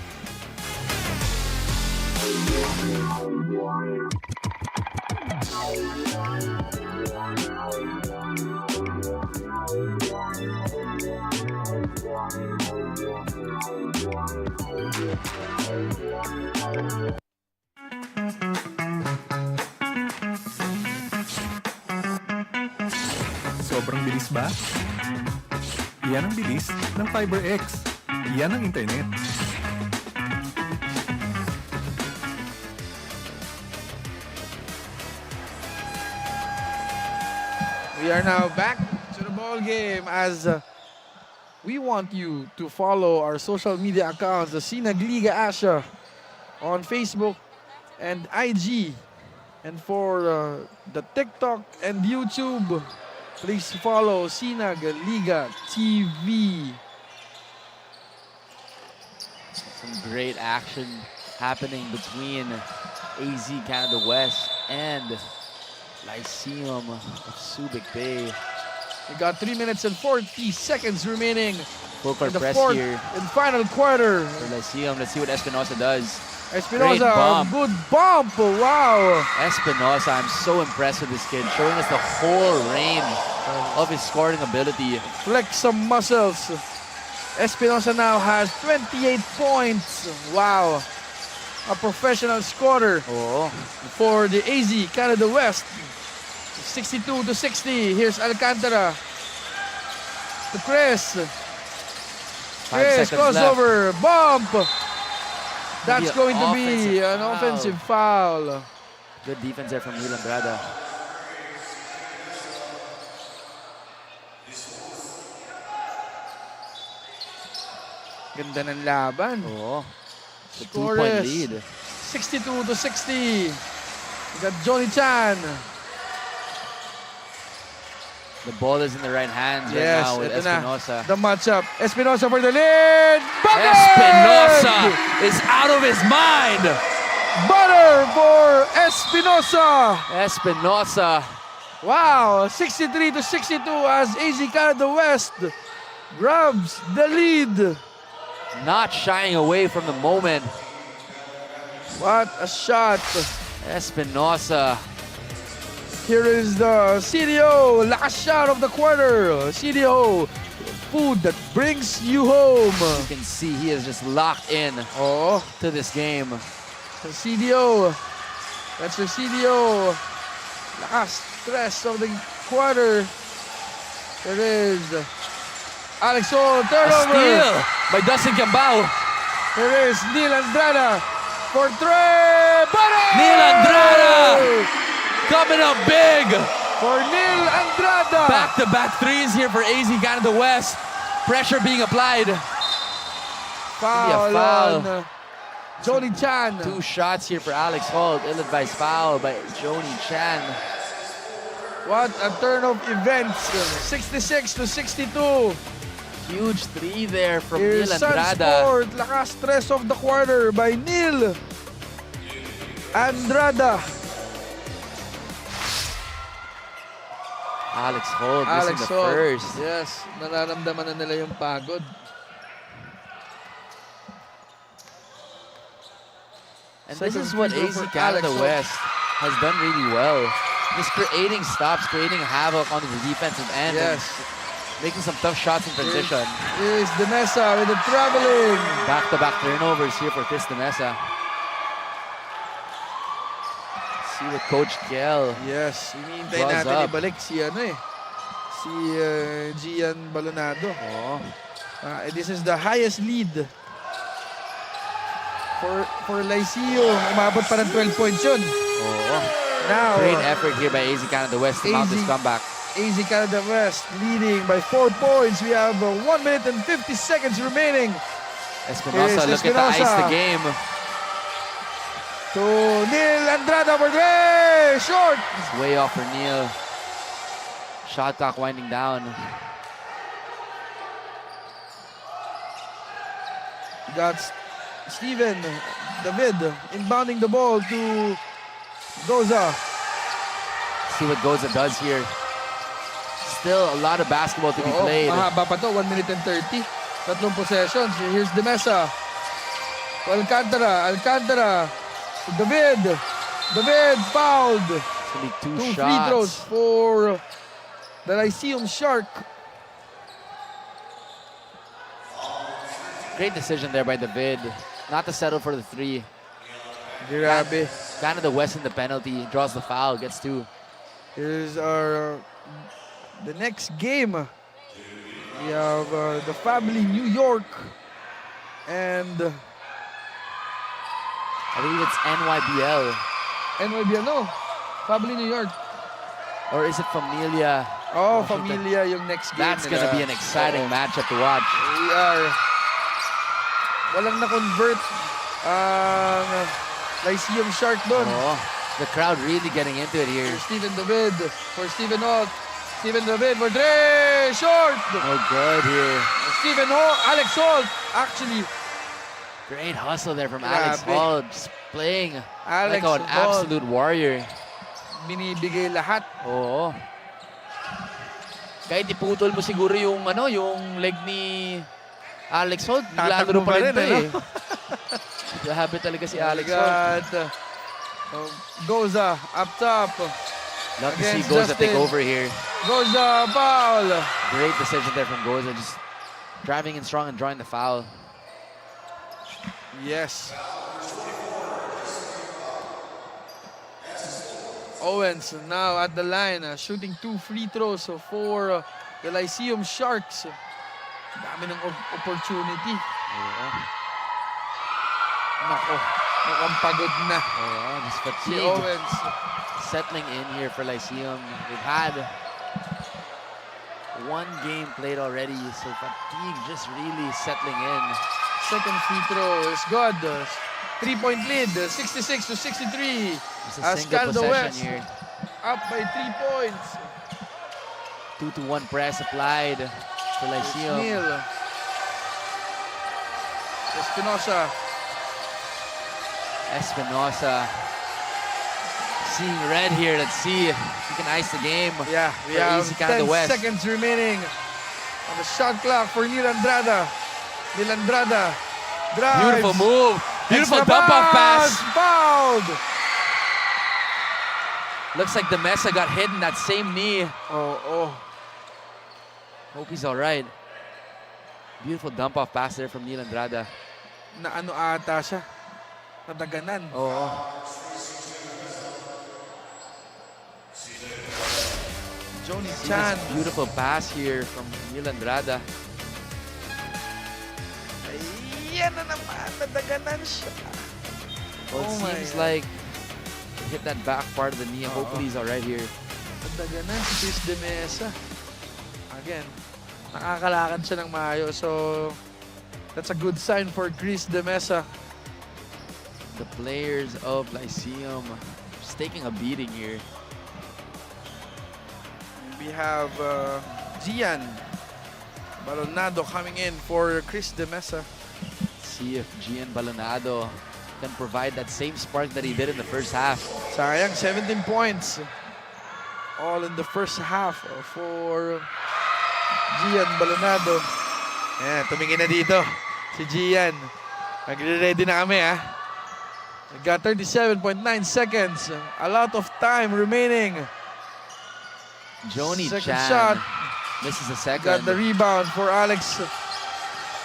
Sobrang bilis ba? Iyan ang bilis ng FiberX. Iyan ang internet. We are now back to the ball game as we want you to follow our social media accounts, the Sinag Liga Asya on Facebook and IG. And for the TikTok and YouTube, please follow Sinag Liga TV. Some great action happening between AZ Canada West and LYCEUM of Subic Bay. We got 3 minutes and 40 seconds remaining Full court in the press fourth here and final quarter. for LYCEUM. Let's see what Espinosa does. Espinosa, Great bump. good bump. Wow. Espinosa, I'm so impressed with this kid, showing us the whole range of his scoring ability. Flex some muscles. Espinosa now has 28 points. Wow. A professional scorer for the AZ Canada West. 62 to 60. Here's Alcantara. To Chris. 5 Chris, seconds crossover, bump. That's Maybe going to be offensive an foul. offensive foul. Good defense there from Neil Andrada. Ganda ng laban. Oh, the Score 2-point is lead. 62 to 60. We got Johnny Chan. The ball is in the right hands right Yes, now with ito na. Espinosa. The matchup. Espinosa for the lead. Bucket! Espinosa is out of his mind. Butter for Espinosa. Espinosa. Wow, 63 to 62 as AZ Canada West grabs the lead. Not shying away from the moment. What a shot. Espinosa. Here is the CDO, last shot of the quarter. CDO, food that brings you home. You can see he is just locked in to this game. The CDO, that's your CDO. Last stress of the quarter. There is Alex Holt, A turnover. steal by Dustin Cambao. There is Neil Andrada for three. Butter! Neil Andrada coming up big. For Neil Andrada. Back-to-back threes here for AZ Canada West. Pressure being applied. Foul, foul. on Johnny Chan. 2 shots here for Alex Holt. Ill-advised foul by Johnny Chan. What a turn of events. 66 to 62. Huge 3 there from Here's Neil Andrada. Sunsport. Lakas stress of the quarter by Neil Andrada. Alex Holt missing the Holt. first. Yes, nararamdaman na nila yung pagod. And this Second is what free AZ throw for Canada Alex Holt. West has done really well. Just creating stops, creating havoc on the defensive end. Yes. And making some tough shots in transition. Here's Demesa with the traveling. Back-to-back turnovers here for Chris Demesa. See what Coach Kel. Yes, hinihintay draws natin up. ibalik si si Gian Balonado. Oh. This is the highest lead for Lyceum. Umabot pa ng 12 points yun. Oh. Now, Great effort here by AZ Canada West to mount this comeback. AZ Canada West leading by 4 points. We have 1 minute and 50 seconds remaining. Espinosa looking to ice the game. To Neil Andrada for three. Short. It's way off for Neil. Shot clock winding down. Got Steven David inbounding the ball to Goza. See what Goza does here. Still a lot of basketball to be played. Mahaba pa to, 1 minute and 30. Tatlong possessions. Here's Demesa. To Alcantara. To David. David fouled. It's gonna be two free shots. throws for the Lyceum Shark. Great decision there by David. Not to settle for the three. Grabe. Canada West in the penalty. Draws the foul. Gets two. Here's our the next game. We have the family New York and I believe it's NYBL. NYBL, no. Family New York. Or is it Familia? Oh, Familia yung next game. That's gonna be an exciting matchup to watch. We are walang na-convert ang Lyceum Shark doon. Oh, the crowd really getting into it here. Steven David for Steven Holt. Steven David for Dre. Short. No good here. Steven Holt. Alex Holt. Actually, great hustle there from Alex Grabe. Holt. Just playing Alex like an Holt. absolute warrior. Binibigay lahat. Oo. Kahit iputol mo siguro yung yung leg ni Alex Holt, naglalaro pa rin to eh. Grabe talaga si Alex Holt. Goza up top. Love to see Against Goza take Justin. over here. Goza foul. Great decision there from Goza, just driving in strong and drawing the foul. Yes. Owens now at the line, shooting 2 free throws for the Lyceum Sharks. Dami ng opportunity. Nako, mukhang pagod na. Just Si fatigue Owens. settling in here for Lyceum. They've had 1 game played already, so fatigue just really settling in. Second free throw is good. 3-point lead, 66-63. Just a As single Canada possession West here. up by 3 points. 2-to-1 press applied for Lyceum. Neil. Espinosa seeing red here. Let's see if he can ice the game. Yeah, we for have AZ Canada 10 West. seconds remaining on the shot clock for Neil Andrada. Neil Andrada drives. Beautiful move. Beautiful Extra dump-off pass. Fouled. Looks like the Mesa got hit in that same knee. Oh. Hope he's all right. Beautiful dump-off pass there from Neil Andrada. Na ano ata siya? Nadaganan. Oo. Johnny See Chan. this beautiful pass here from Neil Andrada. Ayan na naman. Nadaganan siya. Well, it Oh my seems God. like he hit that back part of the knee. Hopefully he's all right here. Nadaganan si Chris De Mesa. Again, nakakalakad siya ng maayos. So, that's a good sign for Chris De Mesa. The players of Lyceum just taking a beating here. We have Gian Balonado coming in for Chris De Mesa. See if Gian Balonado can provide that same spark that he did in the first half. Sayang, 17 points. all in the first half for Gian Balonado. Ayan, tumingin na dito si Gian. Nagre-ready na kami, ha. We've got 37.9 seconds. A lot of time remaining. Joni Second Chan shot. misses a second. Got the rebound for Alex.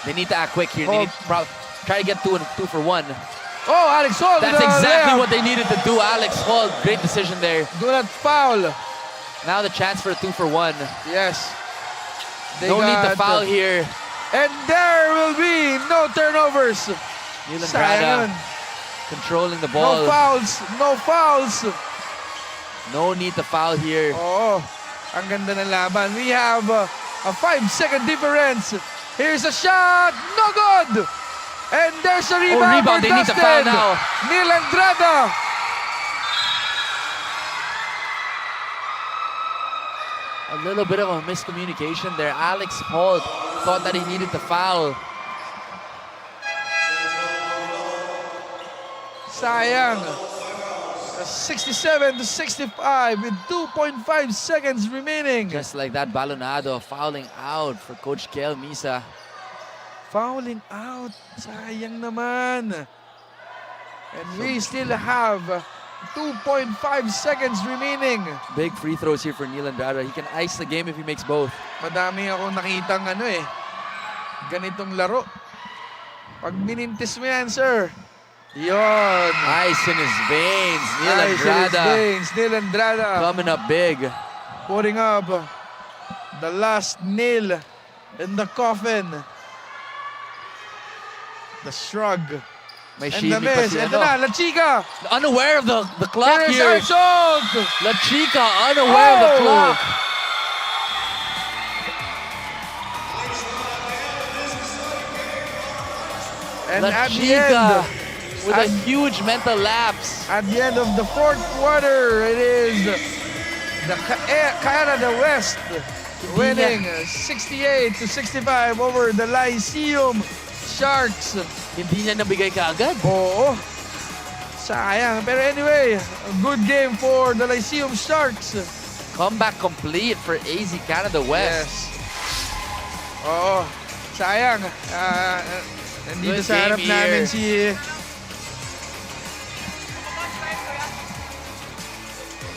They need to act quick here. They need to try to get two for one. Oh, Alex Hall. That's exactly what they needed to do. Alex Hall, great decision there. Do not foul. Now the chance for a 2 for 1. Yes. No need to foul here. And there will be no turnovers. Nilandrada controlling the ball. No fouls. No fouls. No need to foul here. Oo. Ang ganda ng laban. We have a 5-second difference. Here's a shot. No good. And there's a rebound, rebound. They need to foul now. Nilandrada. A little bit of a miscommunication there. Alex Hall thought that he needed to foul. Sayang. 67-65 with 2.5 seconds remaining. Just like that, Balonado fouling out for Coach Kel Misa. Fouling out. Sayang naman. And we still have 2.5 seconds remaining. Big free throws here for Nilandrada. He can ice the game if he makes both. Madami akong nakitang ganitong laro. Pag minintis mo yan, sir. Yon. Ice in his veins. Ice in his Nilandrada veins. Nilandrada coming up big. putting up the last nail in the coffin. The shrug. May And the shimmy pa miss. si Ito na, La Chica. Unaware of the clock Here's here. our shot. La Chica unaware of the clock. And La at the Chica end, with a huge mental lapse. at the end of the fourth quarter, it is the Canada West winning 68-65 over the Lyceum Sharks. Hindi niya nabigay kaagad. Oo. Sayang. Pero anyway, a good game for the Lyceum Sharks. Comeback complete for AZ Canada West. Yes. Oo. Sayang. Nandito Good sa harap game namin here. si...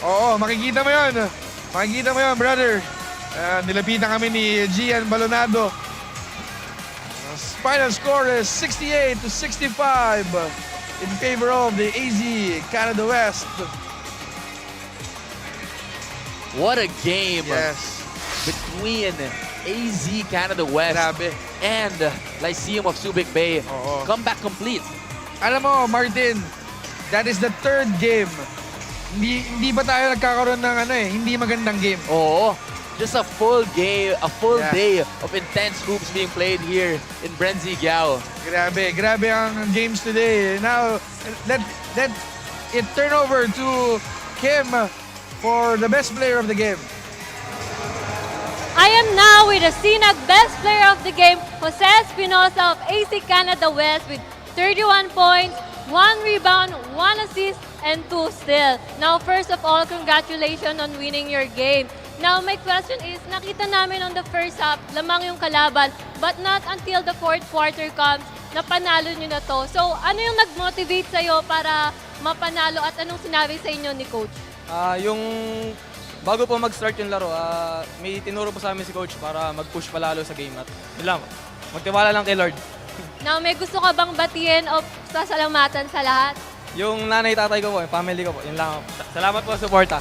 Oo, makikita mo yun. Makikita mo yun, brother. Nilapitan kami ni Gian Balonado. Final score is 68-65 in favor of the AZ Canada West. What a game Yes. between AZ Canada West Grabe. and Lyceum of Subic Bay. Oo. Comeback complete. Alam mo, Martin, that is the third game. Hindi ba tayo nagkakaroon ng hindi magandang game? Oo. Just a full game, a full Yeah. day of intense hoops being played here in BREN GUIAO. Grabe ang games today. Now, let it turn over to Kim for the best player of the game. I am now with the Sinag best player of the game, Jose Espinosa of AC Canada West with 31 points, 1 rebound, 1 assist, and 2 steals. Now, first of all, congratulations on winning your game. Now, my question is, nakita namin on the first half, lamang yung kalaban, but not until the fourth quarter comes, na panalo nyo na to. So, ano yung nag-motivate sa'yo para mapanalo at anong sinabi sa inyo ni Coach? Yung bago po mag-start yung laro, may tinuro po sa amin si Coach para mag-push palalo sa game at yun lang, magtiwala lang kay Lord. Now, may gusto ka bang batiin o sasalamatan sa lahat? Yung nanay, tatay ko po, yung family ko po, yun lang. Salamat po sa suporta.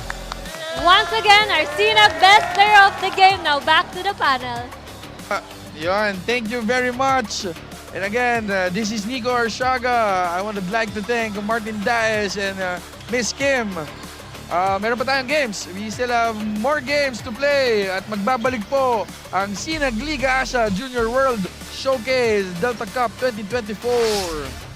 Once again, our Sinag best player of the game. Now, back to the panel. Yun, thank you very much. And again, this is Nico Arshaga. I would like to thank Martin Daes and Miss Kim. Meron pa tayong games. We still have more games to play. At magbabalik po ang Sinag Liga Asya Junior World Showcase Delta Cup 2024.